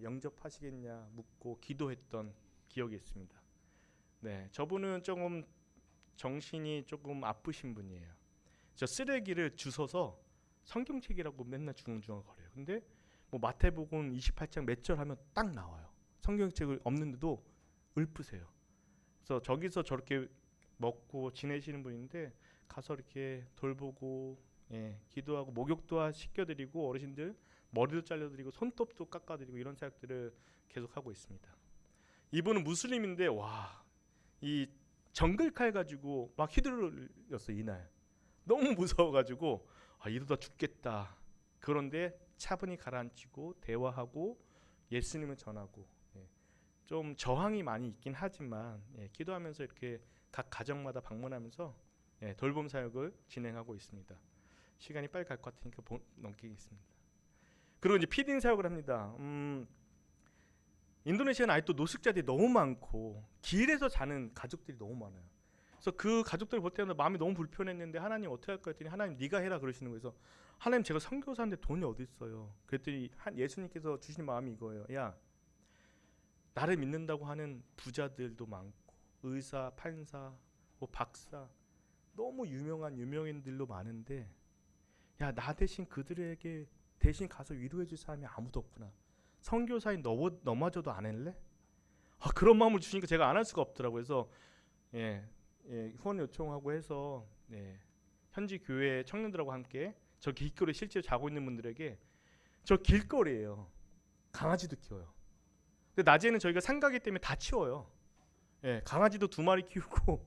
영접하시겠냐 묻고 기도했던 기억이 있습니다. 네, 저분은 조금 정신이 조금 아프신 분이에요. 저 쓰레기를 주워서 성경책이라고 맨날 중얼중얼거려요. 근데 뭐 마태복음 28장 몇 절 하면 딱 나와요. 성경책을 없는데도 읊으세요. 그래서 저기서 저렇게 먹고 지내시는 분인데 가서 이렇게 돌보고 기도하고 목욕도 시켜드리고 어르신들 머리도 잘라드리고 손톱도 깎아드리고 이런 사역들을 계속하고 있습니다. 이분은 무슬림인데 이 정글칼 가지고 막 휘둘렸어 이날. 너무 무서워가지고 이러다 죽겠다. 그런데 차분히 가라앉히고 대화하고 예수님을 전하고 좀 저항이 많이 있긴 하지만 기도하면서 이렇게 각 가정마다 방문하면서 돌봄 사역을 진행하고 있습니다. 시간이 빨리 갈 것 같으니까 넘기겠습니다. 그리고 이제 피딩 사역을 합니다. 인도네시아는 아직도 노숙자들이 너무 많고 길에서 자는 가족들이 너무 많아요. 그래서 그 가족들을 볼 때마다 마음이 너무 불편했는데 하나님 어떻게 할까 했더니 하나님 네가 해라 그러시는 거예요. 그래서 하나님 제가 선교사인데 돈이 어디 있어요. 그랬더니 예수님께서 주신 마음이 이거예요. 야, 나를 믿는다고 하는 부자들도 많고 의사, 판사, 뭐 박사 너무 유명한 유명인들도 많은데 야, 나 대신 그들에게 대신 가서 위로해 줄 사람이 아무도 없구나. 선교사인 너마저도 안 할래? 그런 마음을 주시니까 제가 안 할 수가 없더라고요. 그래서 후원 요청하고 해서 현지 교회 청년들하고 함께 저 길거리에 실제로 자고 있는 분들에게 저 길거리예요. 강아지도 키워요. 근데 낮에는 저희가 상가기 때문에 다 치워요. 강아지도 2마리 키우고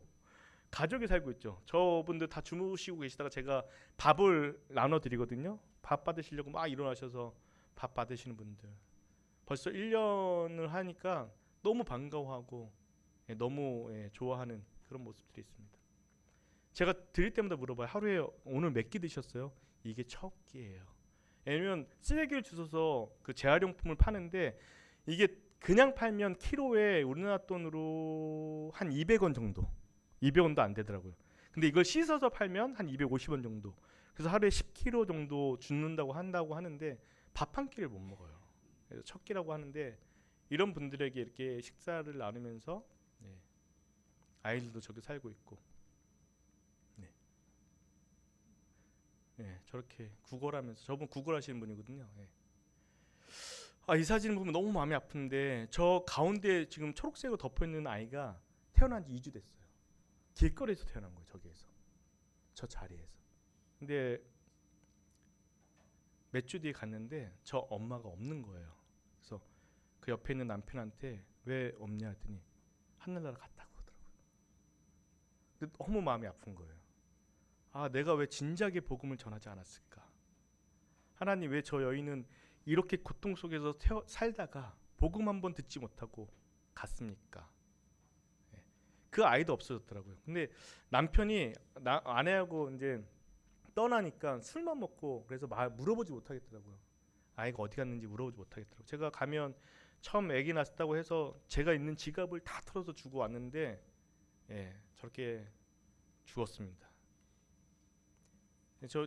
가족이 살고 있죠. 저분들 다 주무시고 계시다가 제가 밥을 나눠드리거든요. 밥 받으시려고 막 일어나셔서 밥 받으시는 분들 벌써 1년을 하니까 너무 반가워하고 너무 좋아하는 그런 모습들이 있습니다. 제가 드릴 때마다 물어봐요. 하루에 오늘 몇 끼 드셨어요? 이게 첫 끼예요. 왜냐면 쓰레기를 주워서 그 재활용품을 파는데 이게 그냥 팔면 키로에 우리나라 돈으로 한 200원 정도 200원도 안 되더라고요. 근데 이걸 씻어서 팔면 한 250원 정도. 그래서 하루에 10kg 정도 줍는다고 한다고 하는데 밥 한 끼를 못 먹어요. 그래서 첫 끼라고 하는데 이런 분들에게 이렇게 식사를 나누면서 아이들도 저기 살고 있고 저렇게 구걸하면서 저분 구걸하시는 분이거든요. 이 사진을 보면 너무 마음이 아픈데 저 가운데 지금 초록색으로 덮여있는 아이가 태어난 지 2주 됐어요. 길거리에서 태어난 거예요. 저기에서 저 자리에서. 근데 몇 주 뒤에 갔는데 저 엄마가 없는 거예요. 그래서 그 옆에 있는 남편한테 왜 없냐 했더니 하늘나라 갔다고 하더라고요. 근데 너무 마음이 아픈 거예요. 내가 왜 진작에 복음을 전하지 않았을까? 하나님 왜 저 여인은 이렇게 고통 속에서 살다가 복음 한 번 듣지 못하고 갔습니까? 그 아이도 없어졌더라고요. 근데 남편이 아내하고 이제 떠나니까 술만 먹고 그래서 물어보지 못하겠더라고요. 아이가 어디 갔는지 물어보지 못하겠더라고요. 제가 가면 처음 아기 낳았다고 해서 제가 있는 지갑을 다 털어서 주고 왔는데 저렇게 죽었습니다.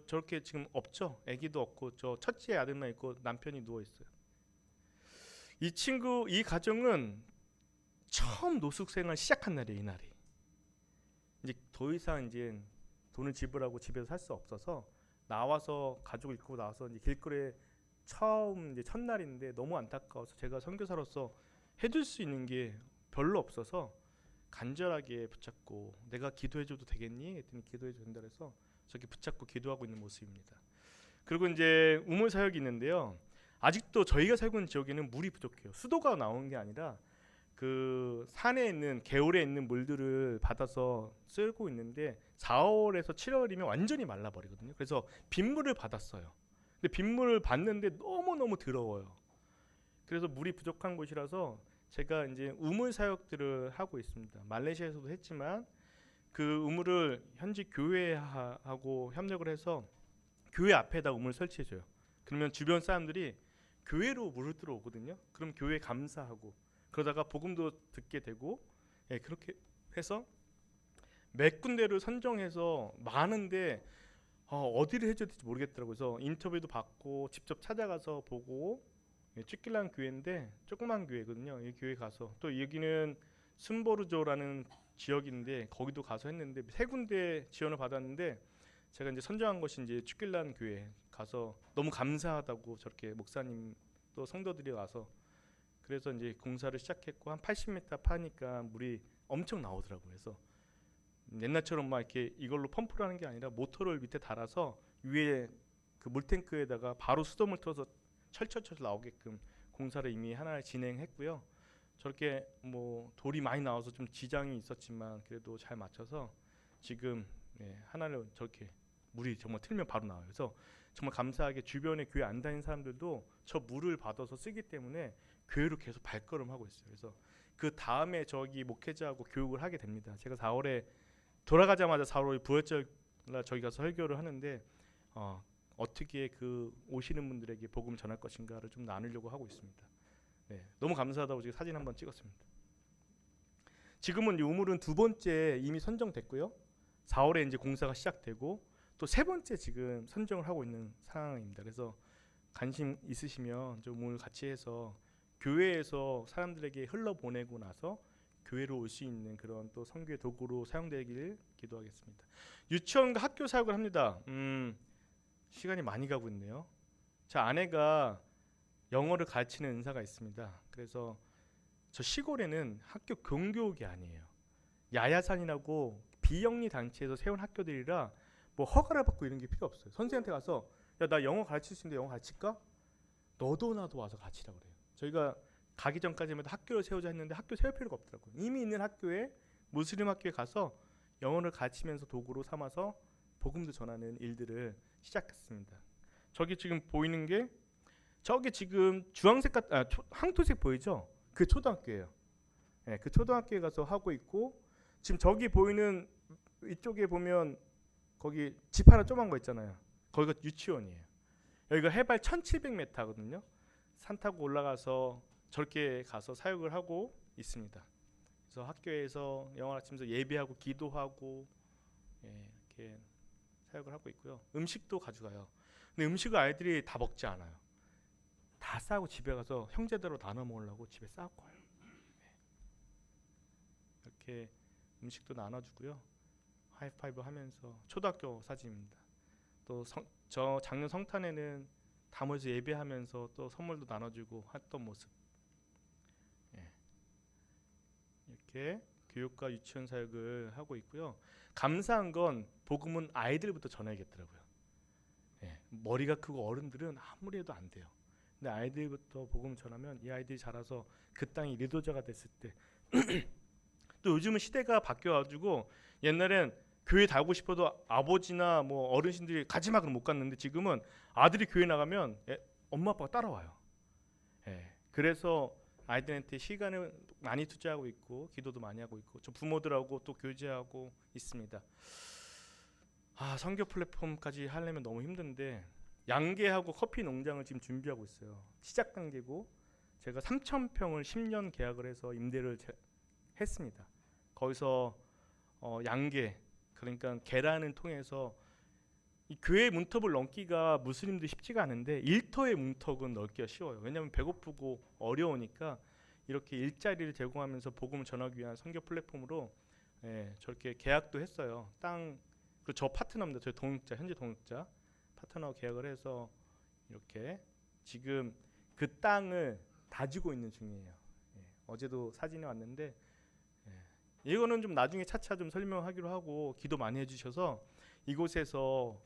저렇게 지금 없죠. 아기도 없고 저 첫째 아들만 있고 남편이 누워 있어요. 이 가정은 처음 노숙생활 시작한 날이에요. 이 날이. 이제 더 이상 이제 돈을 지불하고 집에서 살 수 없어서 나와서 가족을 잃고 나와서 이제 길거리에 처음 이제 첫날인데 너무 안타까워서 제가 선교사로서 해줄 수 있는 게 별로 없어서 간절하게 붙잡고 내가 기도해줘도 되겠니? 했더니 기도해도 된다 그래서 저렇게 붙잡고 기도하고 있는 모습입니다. 그리고 이제 우물 사역이 있는데요. 아직도 저희가 살고 있는 지역에는 물이 부족해요. 수도가 나오는 게 아니라 그 산에 있는 개울에 있는 물들을 받아서 쓰고 있는데 4월에서 7월이면 완전히 말라버리거든요. 그래서 빗물을 받았어요. 근데 빗물을 받는데 너무너무 더러워요. 그래서 물이 부족한 곳이라서 제가 이제 우물 사역들을 하고 있습니다. 말레이시아에서도 했지만 그 우물을 현지 교회하고 협력을 해서 교회 앞에다 우물 설치해줘요. 그러면 주변 사람들이 교회로 물을 들어오거든요. 그럼 교회 감사하고 그러다가 복음도 듣게 되고 그렇게 해서 몇 군데를 선정해서 많은데 어디를 해줘야 될지 모르겠더라고요. 그래서 인터뷰도 받고 직접 찾아가서 보고 찌킬란 교회인데 조그만 교회거든요. 이 교회 가서 또 여기는 순보르조라는 지역인데 거기도 가서 했는데 세 군데 지원을 받았는데 제가 이제 선정한 것이 이제 찌킬란 교회 가서 너무 감사하다고 저렇게 목사님 또 성도들이 와서 그래서 이제 공사를 시작했고 한 80m 파니까 물이 엄청 나오더라고요. 그래서 옛날처럼 막 이렇게 이걸로 펌프를 하는 게 아니라 모터를 밑에 달아서 위에 그 물탱크에다가 바로 수돗물 틀어서 철철철 나오게끔 공사를 이미 하나 진행했고요. 저렇게 뭐 돌이 많이 나와서 좀 지장이 있었지만 그래도 잘 맞춰서 지금 하나를 저렇게 물이 정말 틀면 바로 나와요. 그래서 정말 감사하게 주변에 교회 안 다니는 사람들도 저 물을 받아서 쓰기 때문에 교회로 계속 발걸음하고 있어요. 그래서 그 다음에 저기 목회자하고 교육을 하게 됩니다. 제가 4월에 돌아가자마자 4월 부활절 날 저기 가서 설교를 하는데 어떻게 그 오시는 분들에게 복음 전할 것인가를 좀 나누려고 하고 있습니다. 너무 감사하다고 지금 사진 한번 찍었습니다. 지금은 이 우물은 두 번째 이미 선정됐고요. 4월에 이제 공사가 시작되고 또 세 번째 지금 선정을 하고 있는 상황입니다. 그래서 관심 있으시면 좀 오늘 같이 해서 교회에서 사람들에게 흘러보내고 나서 교회로 올 수 있는 그런 또 선교의 도구로 사용되길 기도하겠습니다. 유치원과 학교 사역을 합니다. 시간이 많이 가고 있네요. 제 아내가 영어를 가르치는 은사가 있습니다. 그래서 저 시골에는 학교 공교육이 아니에요. 야야산이라고 비영리 단체에서 세운 학교들이라 뭐 허가를 받고 이런 게 필요 없어요. 선생님한테 가서 야 나 영어 가르칠 수 있는데 영어 가르칠까? 너도 나도 와서 가르치라고 그래요. 저희가 가기 전까지만 해도 학교를 세우자 했는데 학교 세울 필요가 없더라고요. 이미 있는 학교에 무슬림 학교에 가서 영어를 가르치면서 도구로 삼아서 복음도 전하는 일들을 시작했습니다. 저기 지금 보이는 게 저기 지금 주황색 황토색 보이죠? 그 초등학교예요. 그 초등학교에 가서 하고 있고 지금 저기 보이는 이쪽에 보면 거기 집 하나 조그만 거 있잖아요. 거기가 유치원이에요. 여기가 해발 1700m거든요. 산 타고 올라가서 저렇게 가서 사역을 하고 있습니다. 그래서 학교에서 영어 가르치면서 예배하고 기도하고 이렇게 사역을 하고 있고요. 음식도 가져가요. 근데 음식을 아이들이 다 먹지 않아요. 다 싸고 집에 가서 형제대로 나눠 먹으려고 집에 싸고 와요. 이렇게 음식도 나눠주고요. 하이파이브 하면서 초등학교 사진입니다. 또 저 작년 성탄에는 다 모여서 예배하면서 또 선물도 나눠주고 했던 모습. 이렇게 교육과 유치원 사역을 하고 있고요. 감사한 건 복음은 아이들부터 전해야겠더라고요. 머리가 크고 어른들은 아무리 해도 안 돼요. 근데 아이들부터 복음 전하면 이 아이들이 자라서 그 땅이 리더자가 됐을 때 또 요즘은 시대가 바뀌어가지고 옛날엔 교회 다니고 싶어도 아버지나 뭐 어르신들이 가지마 그러면 못 갔는데 지금은 아들이 교회 나가면 엄마 아빠가 따라와요. 그래서 아이들한테 시간을 많이 투자하고 있고 기도도 많이 하고 있고 저 부모들하고 또 교제하고 있습니다. 선교 플랫폼까지 하려면 너무 힘든데 양계하고 커피 농장을 지금 준비하고 있어요. 시작 단계고 제가 3,000평을 10년 계약을 해서 임대를 했습니다. 거기서 양계, 그러니까 계란을 통해서 이 교회 문턱을 넘기가 무슬림도 쉽지가 않은데 일터의 문턱은 넓기가 쉬워요. 왜냐하면 배고프고 어려우니까 이렇게 일자리를 제공하면서 복음을 전하기 위한 선교 플랫폼으로 저렇게 계약도 했어요. 땅, 그리고 저 파트너입니다. 저희 동역자, 현재 동역자 파트너와 계약을 해서 이렇게 지금 그 땅을 다지고 있는 중이에요. 어제도 사진이 왔는데 이거는 좀 나중에 차차 좀 설명하기로 하고 기도 많이 해주셔서 이곳에서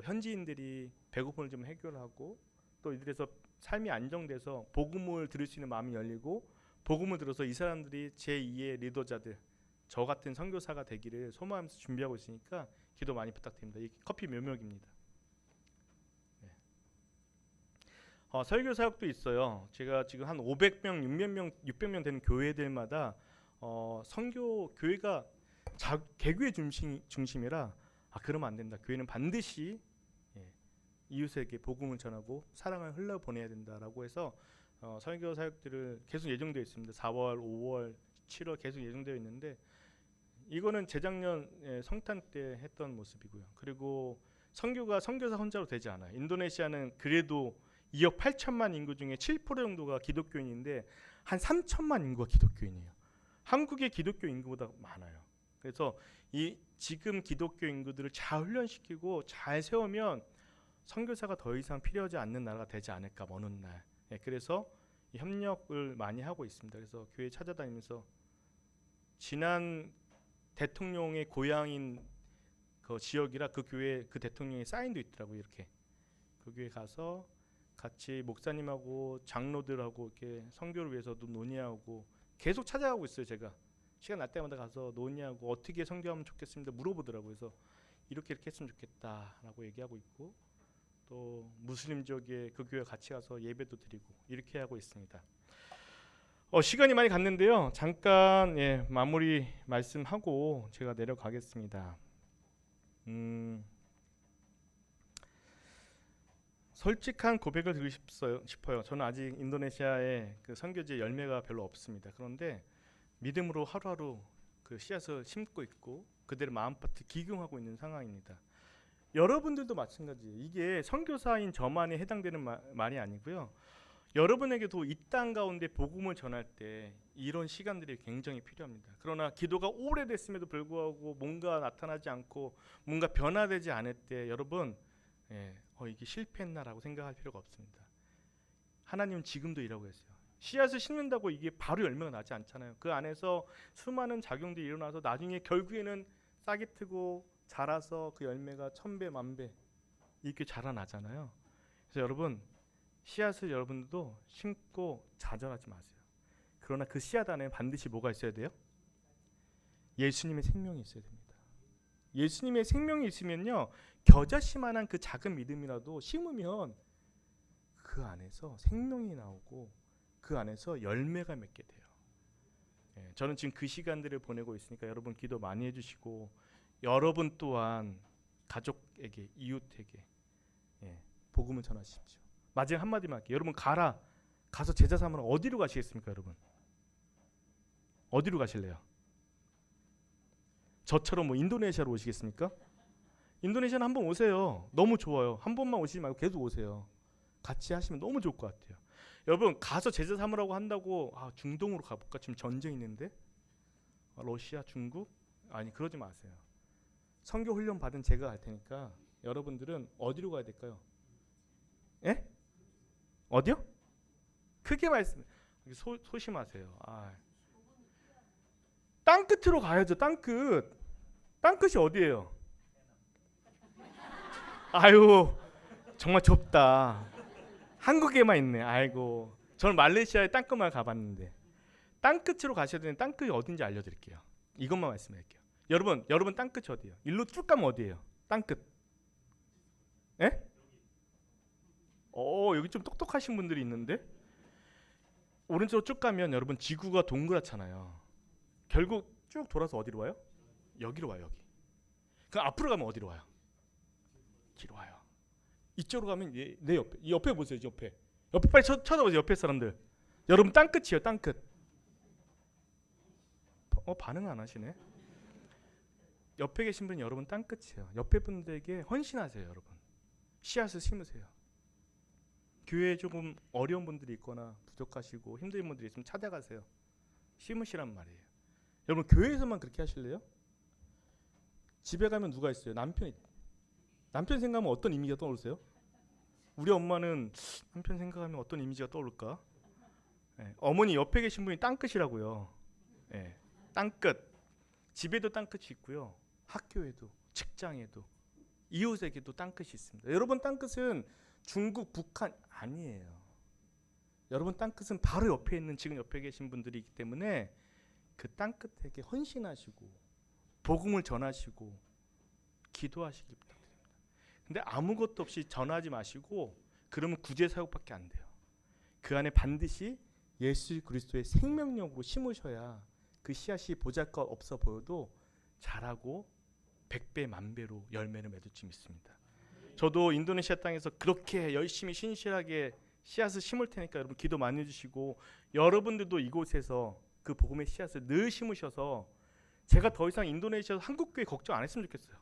현지인들이 배고픔을 좀 해결하고 또 이들에서 삶이 안정돼서 복음을 들을 수 있는 마음이 열리고 복음을 들어서 이 사람들이 제2의 리더자들, 저 같은 선교사가 되기를 소망하면서 준비하고 있으니까 기도 많이 부탁드립니다. 이 커피 묘목입니다. 설교 사역도 있어요. 제가 지금 한 500명, 600명 되는 교회들마다 선교 교회가 개교의 중심이라 그러면 안 된다. 교회는 반드시 이웃에게 복음을 전하고 사랑을 흘려보내야 된다라고 해서 선교 사역들을 계속 예정되어 있습니다. 4월, 5월, 7월 계속 예정되어 있는데 이거는 재작년 성탄 때 했던 모습이고요. 그리고 선교가 선교사 혼자로 되지 않아요. 인도네시아는 그래도 2억 8천만 인구 중에 7% 정도가 기독교인인데 한 3천만 인구가 기독교인이에요. 한국의 기독교 인구보다 많아요. 그래서 이 지금 기독교 인구들을 잘 훈련시키고 잘 세우면 선교사가 더 이상 필요하지 않는 나라가 되지 않을까 먼 훗날. 그래서 이 협력을 많이 하고 있습니다. 그래서 교회 찾아다니면서 지난 대통령의 고향인 그 지역이라 그 교회 그 대통령의 사인도 있더라고요. 이렇게 그 교회 가서 같이 목사님하고 장로들하고 이렇게 선교를 위해서도 논의하고 계속 찾아가고 있어요. 제가 시간 날 때마다 가서 논의하고 어떻게 선교하면 좋겠습니다 물어보더라고요. 그래서 이렇게 했으면 좋겠다라고 얘기하고 있고 또 무슬림 지역에 그 교회 같이 가서 예배도 드리고 이렇게 하고 있습니다. 시간이 많이 갔는데요. 잠깐 마무리 말씀하고 제가 내려가겠습니다. 솔직한 고백을 드리고 싶어요. 저는 아직 인도네시아에 그 선교지의 열매가 별로 없습니다. 그런데 믿음으로 하루하루 그 씨앗을 심고 있고 그들의 마음밭을 기경하고 있는 상황입니다. 여러분들도 마찬가지예요. 이게 선교사인 저만에 해당되는 말이 아니고요. 여러분에게도 이 땅 가운데 복음을 전할 때 이런 시간들이 굉장히 필요합니다. 그러나 기도가 오래됐음에도 불구하고 뭔가 나타나지 않고 뭔가 변화되지 않을 때 여러분 이게 실패했나라고 생각할 필요가 없습니다. 하나님은 지금도 일하고 계세요. 씨앗을 심는다고 이게 바로 열매가 나지 않잖아요. 그 안에서 수많은 작용들이 일어나서 나중에 결국에는 싹이 트고 자라서 그 열매가 1000배, 10,000배 이렇게 자라나잖아요. 그래서 여러분 씨앗을 여러분들도 심고 좌절하지 마세요. 그러나 그 씨앗 안에 반드시 뭐가 있어야 돼요? 예수님의 생명이 있어야 됩니다. 예수님의 생명이 있으면요, 겨자씨만한 그 작은 믿음이라도 심으면 그 안에서 생명이 나오고 그 안에서 열매가 맺게 돼요. 저는 지금 그 시간들을 보내고 있으니까 여러분 기도 많이 해주시고 여러분 또한 가족에게, 이웃에게 복음을 전하십시오. 마지막 한마디만 할게요. 여러분 가서 제자 삼으러 어디로 가시겠습니까? 여러분 어디로 가실래요? 저처럼 뭐 인도네시아로 오시겠습니까? 인도네시아는 한번 오세요. 너무 좋아요. 한 번만 오시지 말고 계속 오세요. 같이 하시면 너무 좋을 것 같아요. 여러분 가서 제자 삼으라고 한다고 중동으로 가볼까? 지금 전쟁 있는데 러시아, 중국? 아니 그러지 마세요. 선교 훈련 받은 제가 갈 테니까 여러분들은 어디로 가야 될까요? 예? 어디요? 크게 말씀. 소심하세요. 땅 끝으로 가야죠. 땅 끝. 땅 끝이 어디예요? 아유 정말 좁다. 한국에만 있네. 아이고. 저는 말레이시아에 땅 끝만 가봤는데 땅 끝으로 가셔야 되는 땅 끝이 어딘지 알려드릴게요. 이것만 말씀드릴게요. 여러분 땅 끝이 어디예요? 일로 쭉 가면 어디예요? 땅 끝. 예? 여기 좀 똑똑하신 분들이 있는데 오른쪽으로 쭉 가면 여러분 지구가 동그랗잖아요. 결국 쭉 돌아서 어디로 와요? 여기로 와요. 여기. 그럼 앞으로 가면 어디로 와요? 뒤로 와요. 이쪽으로 가면 내 옆에, 이 옆에 보세요. 옆에 빨리 쳐다보세요. 옆에 사람들. 여러분 땅 끝이에요. 땅 끝. 반응 안 하시네. 옆에 계신 분 여러분 땅끝이에요. 옆에 분들에게 헌신하세요. 여러분 씨앗을 심으세요. 교회에 조금 어려운 분들이 있거나 부족하시고 힘든 분들이 있으면 찾아가세요. 심으시란 말이에요. 여러분 교회에서만 그렇게 하실래요? 집에 가면 누가 있어요? 남편 생각하면 어떤 이미지가 떠오르세요? 우리 엄마는 남편 생각하면 어떤 이미지가 떠오를까? 네, 어머니 옆에 계신 분이 땅끝이라고요. 네, 땅끝. 집에도 땅끝이 있고요. 학교에도, 직장에도, 이웃에게도 땅끝이 있습니다. 여러분 땅끝은 중국, 북한 아니에요. 여러분 땅끝은 바로 옆에 있는 지금 옆에 계신 분들이 있기 때문에 그 땅끝에게 헌신하시고 복음을 전하시고 기도하시길 부탁드립니다. 근데 아무것도 없이 전하지 마시고 그러면 구제사역밖에 안 돼요. 그 안에 반드시 예수 그리스도의 생명력으로 심으셔야 그 씨앗이 보잘것 없어 보여도 자라고 100배 만배로 열매를 맺을 줄 믿습니다. 저도 인도네시아 땅에서 그렇게 열심히 신실하게 씨앗을 심을 테니까 여러분 기도 많이 해주시고 여러분들도 이곳에서 그 복음의 씨앗을 늘 심으셔서 제가 더 이상 인도네시아 한국교회 걱정 안 했으면 좋겠어요.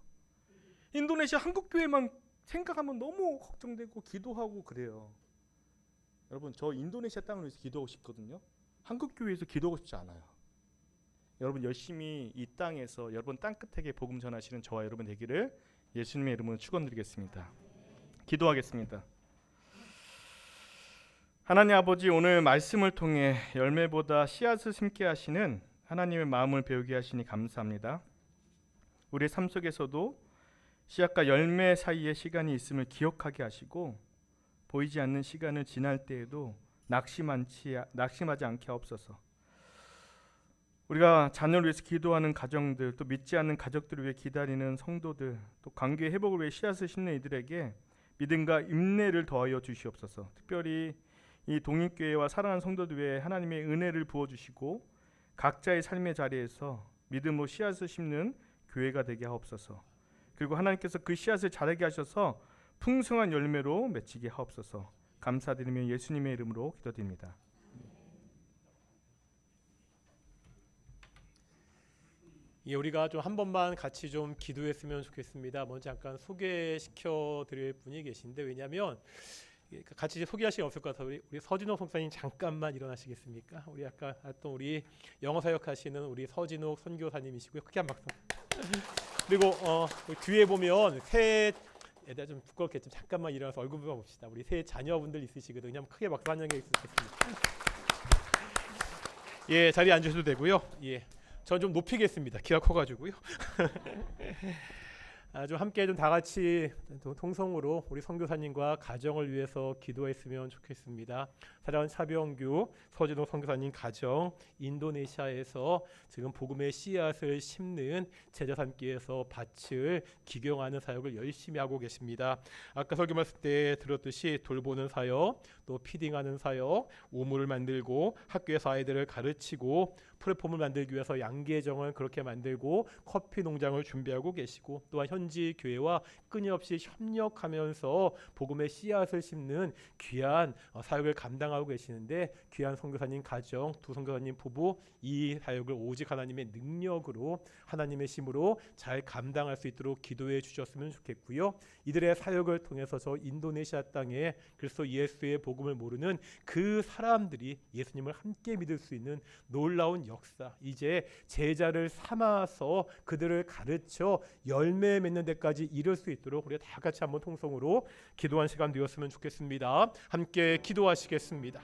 인도네시아 한국교회만 생각하면 너무 걱정되고 기도하고 그래요. 여러분 저 인도네시아 땅을 위해서 기도하고 싶거든요. 한국교회에서 기도하고 싶지 않아요. 여러분 열심히 이 땅에서 여러분 땅끝에게 복음 전하시는 저와 여러분 되기를 예수님의 이름으로 축원드리겠습니다. 기도하겠습니다. 하나님 아버지 오늘 말씀을 통해 열매보다 씨앗을 심게 하시는 하나님의 마음을 배우게 하시니 감사합니다. 우리의 삶 속에서도 씨앗과 열매 사이에 시간이 있음을 기억하게 하시고 보이지 않는 시간을 지날 때에도 낙심하지 않게 하옵소서. 우리가 자녀를 위해서 기도하는 가정들, 또 믿지 않는 가족들을 위해 기다리는 성도들, 또 관계의 회복을 위해 씨앗을 심는 이들에게 믿음과 인내를 더하여 주시옵소서. 특별히 이 독립교회와 사랑하는 성도들 위해 하나님의 은혜를 부어주시고 각자의 삶의 자리에서 믿음으로 씨앗을 심는 교회가 되게 하옵소서. 그리고 하나님께서 그 씨앗을 자라게 하셔서 풍성한 열매로 맺히게 하옵소서. 감사드리며 예수님의 이름으로 기도드립니다. 예, 우리가 좀 한 번만 같이 좀 기도했으면 좋겠습니다. 먼저 잠깐 소개시켜 드릴 분이 계신데 왜냐하면 같이 소개할 시간 없을 것 같아서 우리 서진옥 목사님 잠깐만 일어나시겠습니까? 우리 아까 또 우리 영어 사역하시는 우리 서진옥 선교사님이시고요. 크게 한 박수. 그리고 뒤에 보면 새 애들 좀 부끄럽게 좀 잠깐만 일어나서 얼굴 좀 봅시다. 우리 새 자녀분들 있으시거든요. 크게 박수 한 개 있으시겠습니까? 예, 자리에 앉으셔도 되고요. 예. 전 좀 높이겠습니다. 키가 커가지고요. 좀 함께 좀 다 같이 통성으로 우리 선교사님과 가정을 위해서 기도했으면 좋겠습니다. 사랑하는 차병규 서진호 선교사님 가정 인도네시아에서 지금 복음의 씨앗을 심는 제자 삼기에서 밭을 기경하는 사역을 열심히 하고 계십니다. 아까 설교 말씀 때 들었듯이 돌보는 사역, 또 피딩하는 사역, 우물을 만들고 학교에서 아이들을 가르치고 플랫폼을 만들기 위해서 양계정을 그렇게 만들고 커피 농장을 준비하고 계시고 또한 현지 교회와 끊임없이 협력하면서 복음의 씨앗을 심는 귀한 사역을 감당하고 계시는데 귀한 선교사님 가정 두 선교사님 부부 이 사역을 오직 하나님의 능력으로 하나님의 힘으로 잘 감당할 수 있도록 기도해 주셨으면 좋겠고요. 이들의 사역을 통해서 저 인도네시아 땅에 그리스도 예수의 복음을 모르는 그 사람들이 예수님을 함께 믿을 수 있는 놀라운 역사, 이제 제자를 삼아서 그들을 가르쳐 열매 맺는 데까지 이룰 수 있도록 우리가 다 같이 한번 통성으로 기도한 시간 되었으면 좋겠습니다. 함께 기도하시겠습니다.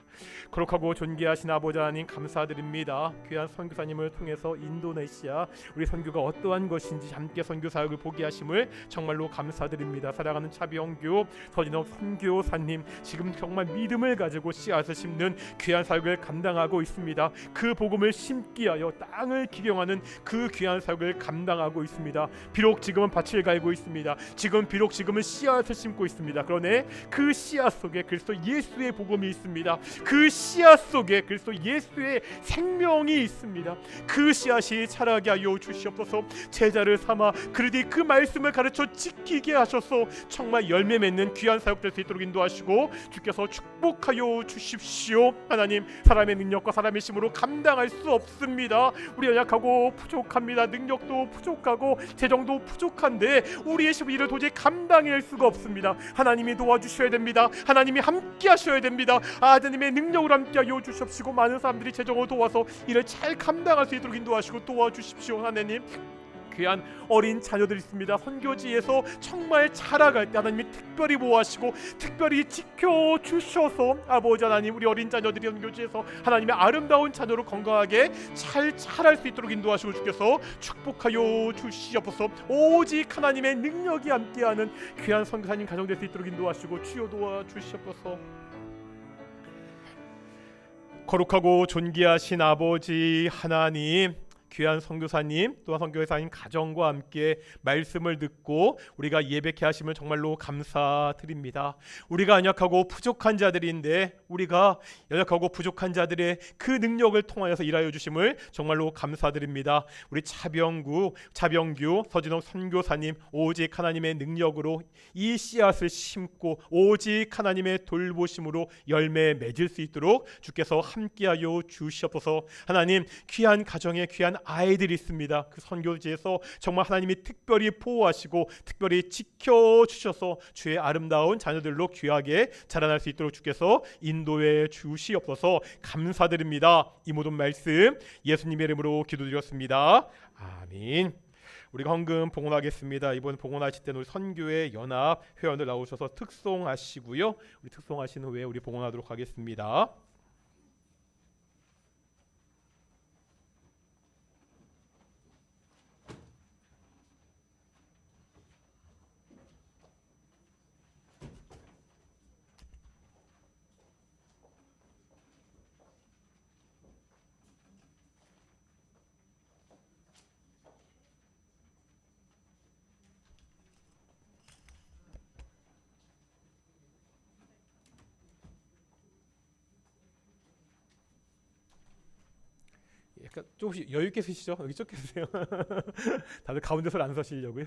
거룩하고 존귀하신 아버지 하나님 감사드립니다. 귀한 선교사님을 통해서 인도네시아 우리 선교가 어떠한 것인지 함께 선교 사역을 보게 하심을 정말로 감사드립니다. 사랑하는 차병규 서진옥 선교사님 지금 정말 믿음을 가지고 씨앗을 심는 귀한 사역을 감당하고 있습니다. 그 복음을 심기 하여 땅을 기경하는 그 귀한 사역을 감당하고 있습니다. 비록 지금은 밭을 갈고 있습니다. 비록 지금은 씨앗을 심고 있습니다. 그러나 그 씨앗 속에 그리스도 예수의 복음이 있습니다. 그 씨앗 속에 그리스도 예수의 생명이 있습니다. 그 씨앗이 자라게 하여 주시옵소서. 제자를 삼아 그들이 그 말씀을 가르쳐 지키게 하셔서 정말 열매 맺는 귀한 사역 될 수 있도록 인도하시고 주께서 축복하여 주십시오. 하나님 사람의 능력과 사람의 힘으로 감당할 수 없습니다. 우리 연약하고 부족합니다. 능력도 부족하고 재정도 부족한데 우리의 일을 도저히 감당할 수가 없습니다. 하나님이 도와주셔야 됩니다. 하나님이 함께 하셔야 됩니다. 아드님의 능력으로 함께 하여 주십시고 많은 사람들이 재정으로 도와서 이를 잘 감당할 수 있도록 인도하시고 도와주십시오. 하나님, 귀한 어린 자녀들 있습니다. 선교지에서 정말 자라갈 때 하나님이 특별히 보호하시고 특별히 지켜주셔서 아버지 하나님, 우리 어린 자녀들이 선교지에서 하나님의 아름다운 자녀로 건강하게 잘 자랄 수 있도록 인도하시고 주께서 축복하여 주시옵소서. 오직 하나님의 능력이 함께하는 귀한 선교사님 가정 될 수 있도록 인도하시고 주여 도와주시옵소서. 거룩하고 존귀하신 아버지 하나님, 귀한 선교사님 또한 선교사님 가정과 함께 말씀을 듣고 우리가 예배케 하심을 정말로 감사드립니다. 우리가 연약하고 부족한 자들인데 우리가 연약하고 부족한 자들의 그 능력을 통하여서 일하여 주심을 정말로 감사드립니다. 우리 차병규 서진옥 선교사님, 오직 하나님의 능력으로 이 씨앗을 심고 오직 하나님의 돌보심으로 열매 맺을 수 있도록 주께서 함께하여 주시옵소서. 하나님, 귀한 가정에 귀한 아이들이 있습니다. 그 선교지에서 정말 하나님이 특별히 보호하시고 특별히 지켜주셔서 주의 아름다운 자녀들로 귀하게 자라날 수 있도록 주께서 인도해 주시옵소서. 감사드립니다. 이 모든 말씀 예수님의 이름으로 기도드렸습니다. 아멘. 우리가 헌금 봉헌하겠습니다. 이번 봉헌하실 때는 우리 선교회 연합 회원들 나오셔서 특송하시고요. 우리 특송하신 후에 우리 봉헌하도록 하겠습니다. 약간 조금씩 여유 있게 쓰시죠. 여기 좁게 쓰세요. 다들 가운데서 안 서시려고요.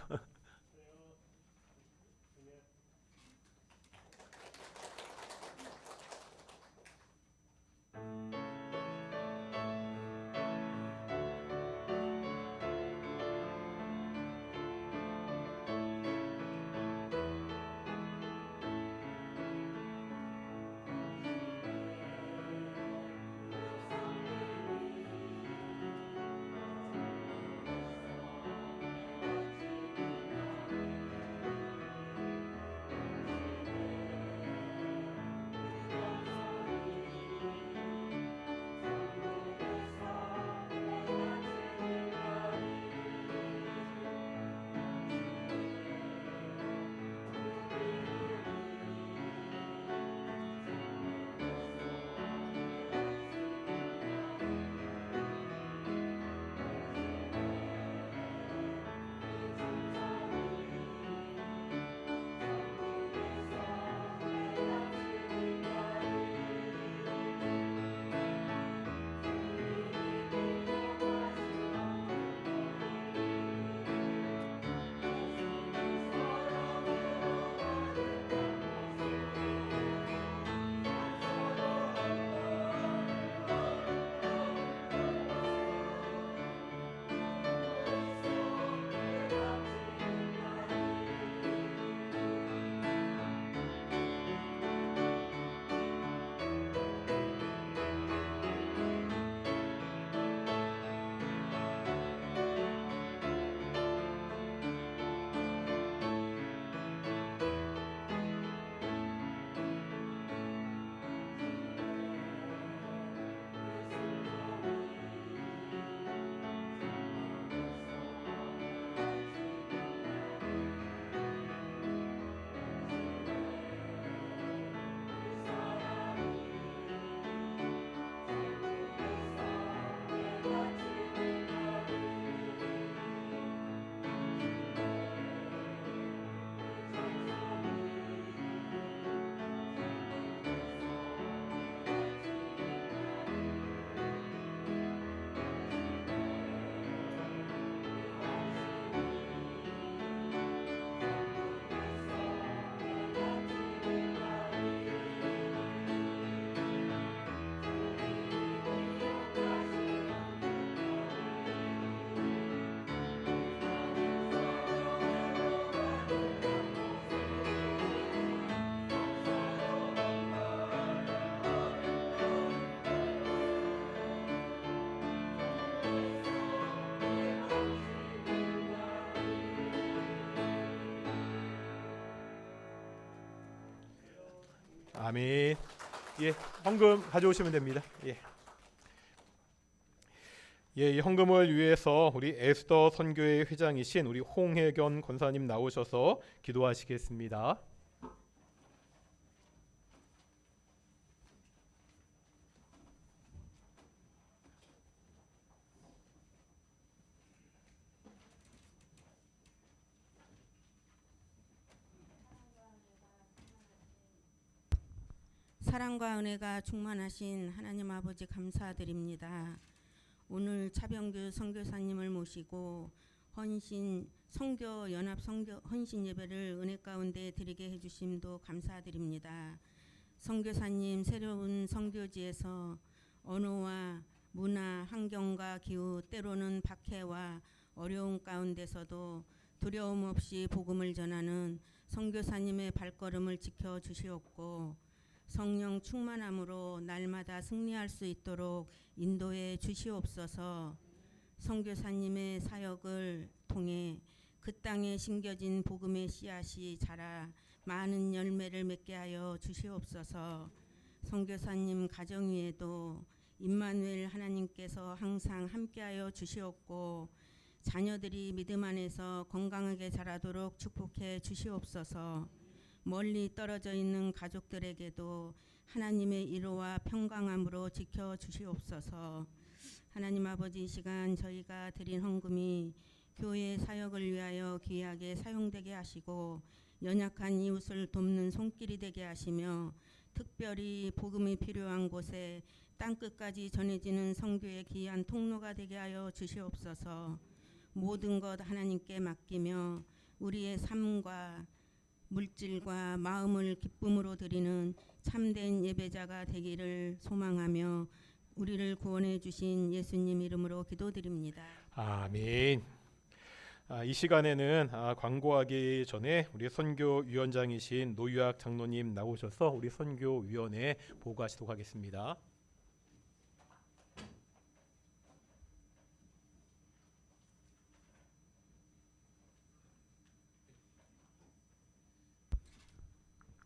아멘. 예, 헌금 가져오시면 됩니다. 예. 예, 이 헌금을 위해서 우리 에스더 선교회 회장이신 우리 홍혜견 권사님 나오셔서 기도하시겠습니다. 사랑과 은혜가 충만하신 하나님 아버지 감사드립니다. 오늘 차병규 선교사님을 모시고 헌신 선교 연합 선교 헌신 예배를 은혜 가운데 드리게 해주심도 감사드립니다. 선교사님 새로운 선교지에서 언어와 문화, 환경과 기후, 때로는 박해와 어려움 가운데서도 두려움 없이 복음을 전하는 선교사님의 발걸음을 지켜 주시옵고 성령 충만함으로 날마다 승리할 수 있도록 인도해 주시옵소서. 선교사님의 사역을 통해 그 땅에 심겨진 복음의 씨앗이 자라 많은 열매를 맺게 하여 주시옵소서. 선교사님 가정 위에도 임마누엘 하나님께서 항상 함께하여 주시옵고 자녀들이 믿음 안에서 건강하게 자라도록 축복해 주시옵소서. 멀리 떨어져 있는 가족들에게도 하나님의 위로와 평강함으로 지켜 주시옵소서. 하나님 아버지, 이 시간 저희가 드린 헌금이 교회 사역을 위하여 귀하게 사용되게 하시고 연약한 이웃을 돕는 손길이 되게 하시며 특별히 복음이 필요한 곳에 땅끝까지 전해지는 선교의 귀한 통로가 되게 하여 주시옵소서. 모든 것 하나님께 맡기며 우리의 삶과 물질과 마음을 기쁨으로 드리는 참된 예배자가 되기를 소망하며 우리를 구원해 주신 예수님 이름으로 기도드립니다. 아멘. 이 시간에는 광고하기 전에 우리 선교위원장이신 노유학 장로님 나오셔서 우리 선교위원회 보고하시도록 하겠습니다.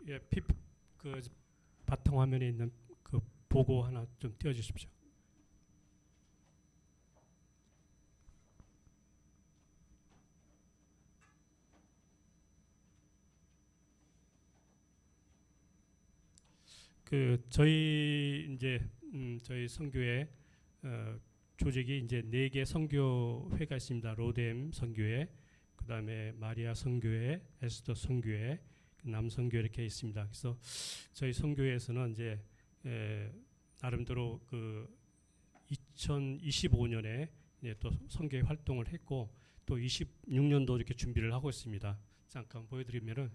예, 그 바탕 화면에 있는 그 보고 하나 좀 띄워주십시오. 그 저희 이제 저희 선교회 조직이 이제 4개 선교회가 있습니다. 로뎀 선교회, 그다음에 마리아 선교회, 에스더 선교회, 남선교 이렇게 있습니다. 그래서 저희 선교회에서는 이제 나름대로 그 2025년에 또 선교회 활동을 했고 또 26년도 이렇게 준비를 하고 있습니다. 잠깐 보여드리면은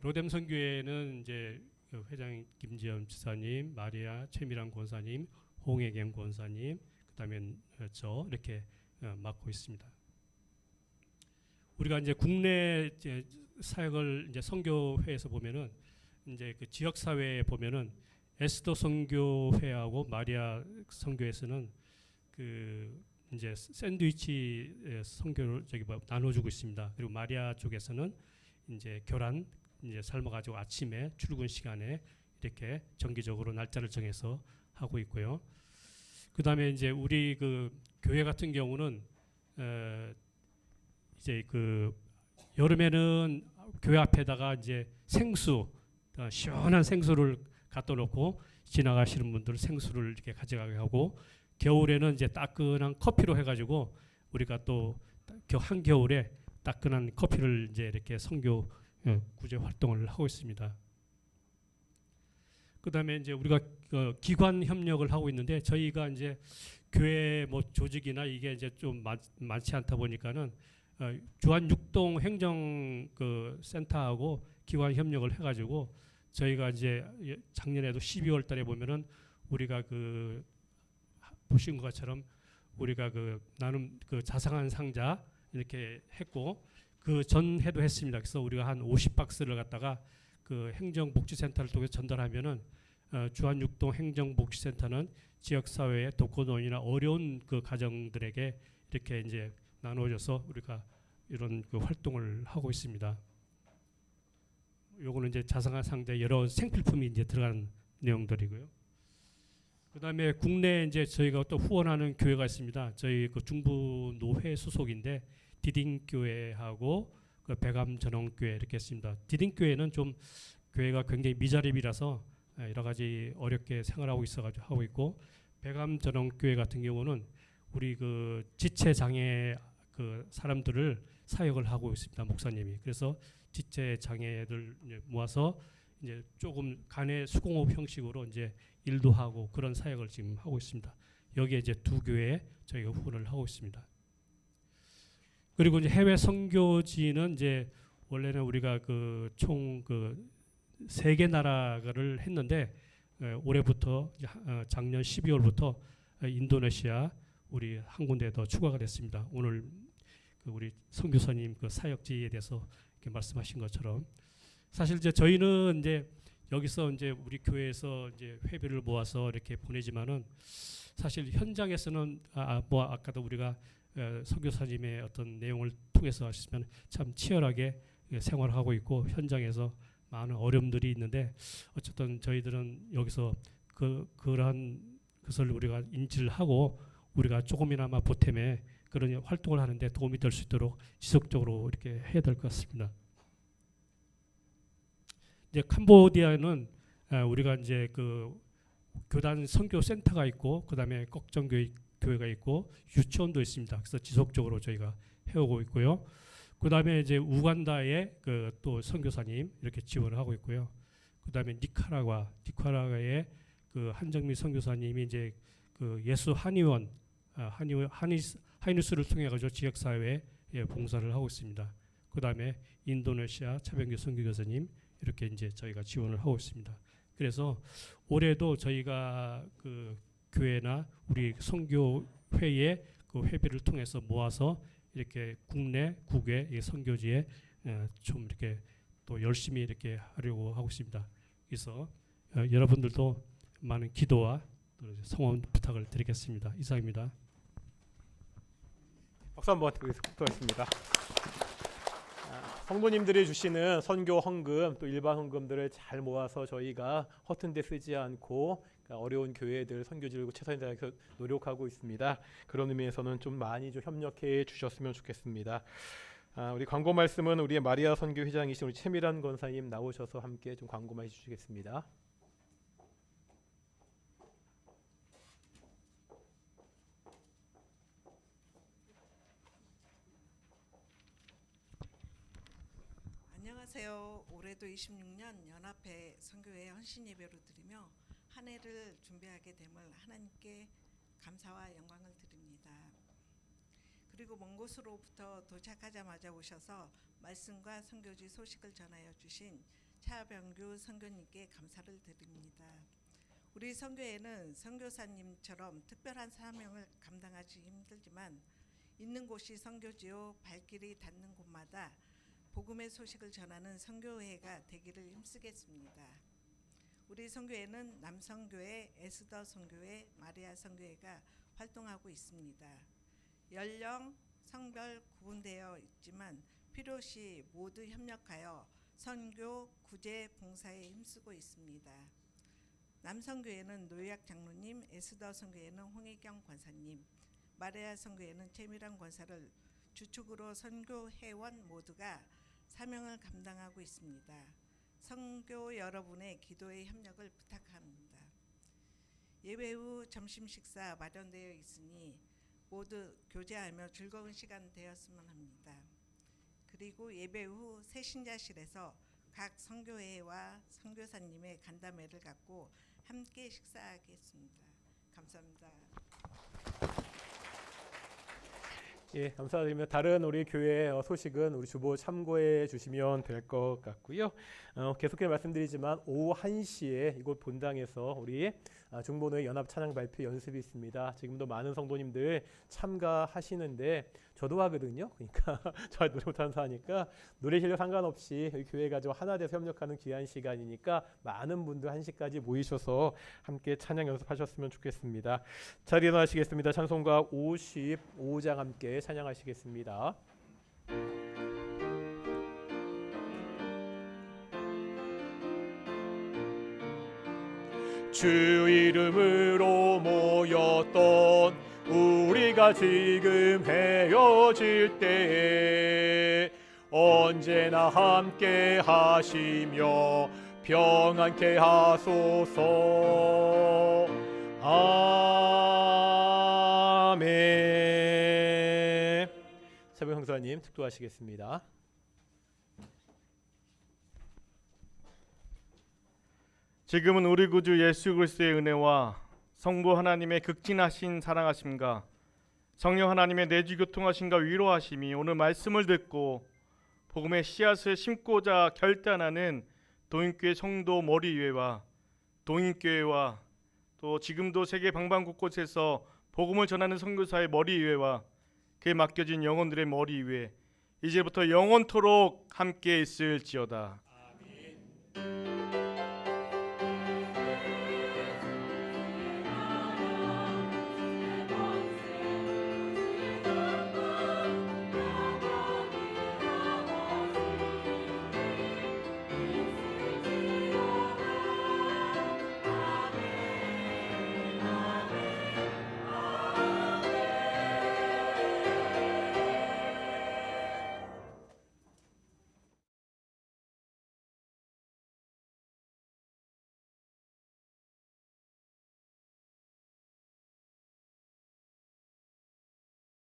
로뎀 선교회는 이제 그 회장 김지연 지사님, 마리아 최미란 권사님, 홍혜경 권사님, 그다음에 저 이렇게 맡고 있습니다. 우리가 이제 국내 이제 사역을 이제 선교회에서 보면은 이제 그 지역 사회에 보면은 에스더 선교회하고 마리아 선교에서는 그 이제 샌드위치 선교를 저기 나눠주고 있습니다. 그리고 마리아 쪽에서는 이제 교란 이제 삶아가지고 아침에 출근 시간에 이렇게 정기적으로 날짜를 정해서 하고 있고요. 그 다음에 이제 우리 그 교회 같은 경우는 이제 그 여름에는 교회 앞에다가 이제 생수, 시원한 생수를 갖다 놓고 지나가시는 분들 생수를 이렇게 가져가게 하고, 겨울에는 이제 따끈한 커피로 해가지고 우리가 또 한겨울에 따끈한 커피를 이제 이렇게 선교 구제 활동을 하고 있습니다. 그다음에 이제 우리가 기관 협력을 하고 있는데, 저희가 이제 교회 뭐 조직이나 이게 이제 좀 많지 않다 보니까는 주한 육동 행정 그 센터하고 기관 협력을 해가지고 저희가 이제 작년에도 12월 달에 보면은 우리가 그 보신 것처럼 우리가 그 나눔 그 자상한 상자 이렇게 했고, 그 전해도 했습니다. 그래서 우리가 한 50박스를 갖다가 그 행정복지센터를 통해서 전달하면은 주한육동 행정복지센터는 지역사회의 독거노인이나 어려운 그 가정들에게 이렇게 이제 나눠줘서 우리가 이런 그 활동을 하고 있습니다. 요거는 이제 자상한 상자 여러 생필품이 이제 들어간 내용들이고요. 그다음에 국내 이제 저희가 또 후원하는 교회가 있습니다. 저희 그 중부 노회 소속인데 디딤 교회하고 그 백암 전원교회 이렇게 있습니다. 디딤 교회는 좀 교회가 굉장히 미자립이라서 여러 가지 어렵게 생활하고 있어가지고 하고 있고, 백암 전원교회 같은 경우는 우리 그 지체 장애 그 사람들을 사역을 하고 있습니다. 목사님이. 그래서 지체 장애들 모아서 이제 조금 간의 수공업 형식으로 이제 일도 하고 그런 사역을 지금 하고 있습니다. 여기에 이제 두 교회에 저희가 후원을 하고 있습니다. 그리고 이제 해외 선교지는 이제 원래는 우리가 그 총 그 3개 나라를 했는데 올해부터 작년 12월부터 인도네시아 우리 한 군데 더 추가가 됐습니다. 오늘 그 우리 선교사님 그 사역지에 대해서 이렇게 말씀하신 것처럼 사실 이제 저희는 이제 여기서 이제 우리 교회에서 이제 회비를 모아서 이렇게 보내지만은 사실 현장에서는 뭐 아까도 우리가 선교사님의 어떤 내용을 통해서 하시면 참 치열하게 생활하고 있고 현장에서 많은 어려움들이 있는데 어쨌든 저희들은 여기서 그러한 것을 우리가 인지를 하고 우리가 조금이나마 보탬에 그런 활동을 하는데 도움이 될 수 있도록 지속적으로 이렇게 해야 될 것 같습니다. 이제 캄보디아는 우리가 이제 그 교단 선교 센터가 있고 그다음에 걱정교회가 있고 유치원도 있습니다. 그래서 지속적으로 저희가 해오고 있고요. 그다음에 이제 우간다의 그 또 선교사님 이렇게 지원을 하고 있고요. 그다음에 니카라과의 그 한정미 선교사님이 이제 그 예수 한의원 하이누스를 통해 가지고 지역 사회에 봉사를 하고 있습니다. 그다음에 인도네시아 차병규 선교교사님 이렇게 이제 저희가 지원을 하고 있습니다. 그래서 올해도 저희가 그 교회나 우리 선교회의 그 회비를 통해서 모아서 이렇게 국내 국외 선교지에 좀 이렇게 또 열심히 이렇게 하려고 하고 있습니다. 그래서 여러분들도 많은 기도와 성원 부탁을 드리겠습니다. 이상입니다. 박수 한번 드리겠습니다. 성도님들이 주시는 선교 헌금 또 일반 헌금들을 잘 모아서 저희가 허튼 데 쓰지 않고 어려운 교회들 선교지를 최선을 다해서 노력하고 있습니다. 그런 의미에서는 좀 많이 좀 협력해 주셨으면 좋겠습니다. 우리 광고 말씀은 우리의 마리아 선교 회장이신 우리 최미란 권사님 나오셔서 함께 좀 광고만 해주시겠습니다. 안녕하세요. 올해도 26년 연합회 선교회 헌신 예배로 드리며 한 해를 준비하게 됨을 하나님께 감사와 영광을 드립니다. 그리고 먼 곳으로부터 도착하자마자 오셔서 말씀과 선교지 소식을 전하여 주신 차병규 선교님께 감사를 드립니다. 우리 선교회는 선교사님처럼 특별한 사명을 감당하기 힘들지만 있는 곳이 선교지요 발길이 닿는 곳마다 복음의 소식을 전하는 선교회가 되기를 힘쓰겠습니다. 우리 선교회는 남선교회, 에스더 선교회, 마리아 선교회가 활동하고 있습니다. 연령, 성별 구분되어 있지만 필요시 모두 협력하여 선교, 구제, 봉사에 힘쓰고 있습니다. 남선교회는 노유학 장로님, 에스더 선교회는 홍혜경 권사님, 마리아 선교회는 최미란 권사를 주축으로 선교 회원 모두가 사명을 감당하고 있습니다. 선교 여러분의 기도의 협력을 부탁합니다. 예배 후 점심 식사 마련되어 있으니 모두 교제하며 즐거운 시간 되었으면 합니다. 그리고 예배 후 새신자실에서 각 선교회와 선교사님의 간담회를 갖고 함께 식사하겠습니다. 감사합니다. 예, 감사드리며 다른 우리 교회 소식은 우리 주보 참고해 주시면 될 것 같고요. 계속해서 말씀드리지만 오후 1시에 이곳 본당에서 우리 중보노회 연합 찬양 발표 연습이 있습니다. 지금도 많은 성도님들 참가하시는데 저도 하거든요. 그러니까 잘 노래 못하면서 하니까 노래 실력 상관없이 여기 교회 가지고 하나 돼서 협력하는 귀한 시간이니까 많은 분들 1시까지 모이셔서 함께 찬양 연습하셨으면 좋겠습니다. 자리에 일어나시겠습니다. 찬송가 55장 함께 찬양하시겠습니다. 주 이름으로 모였던 우리가 지금 헤어질 때에 언제나 함께 하시며 평안케 하소서. 아멘. 새벽 형사님 축도하시겠습니다. 지금은 우리 구주 예수 그리스도의 은혜와 성부 하나님의 극진하신 사랑하심과 성령 하나님의 내주 교통하심과 위로하심이 오늘 말씀을 듣고 복음의 씨앗을 심고자 결단하는 도인교회 성도 머리 위에와 도인교회와 또 지금도 세계 방방 곳곳에서 복음을 전하는 선교사의 머리 위에와 그에 맡겨진 영혼들의 머리 위에 이제부터 영원토록 함께 있을지어다.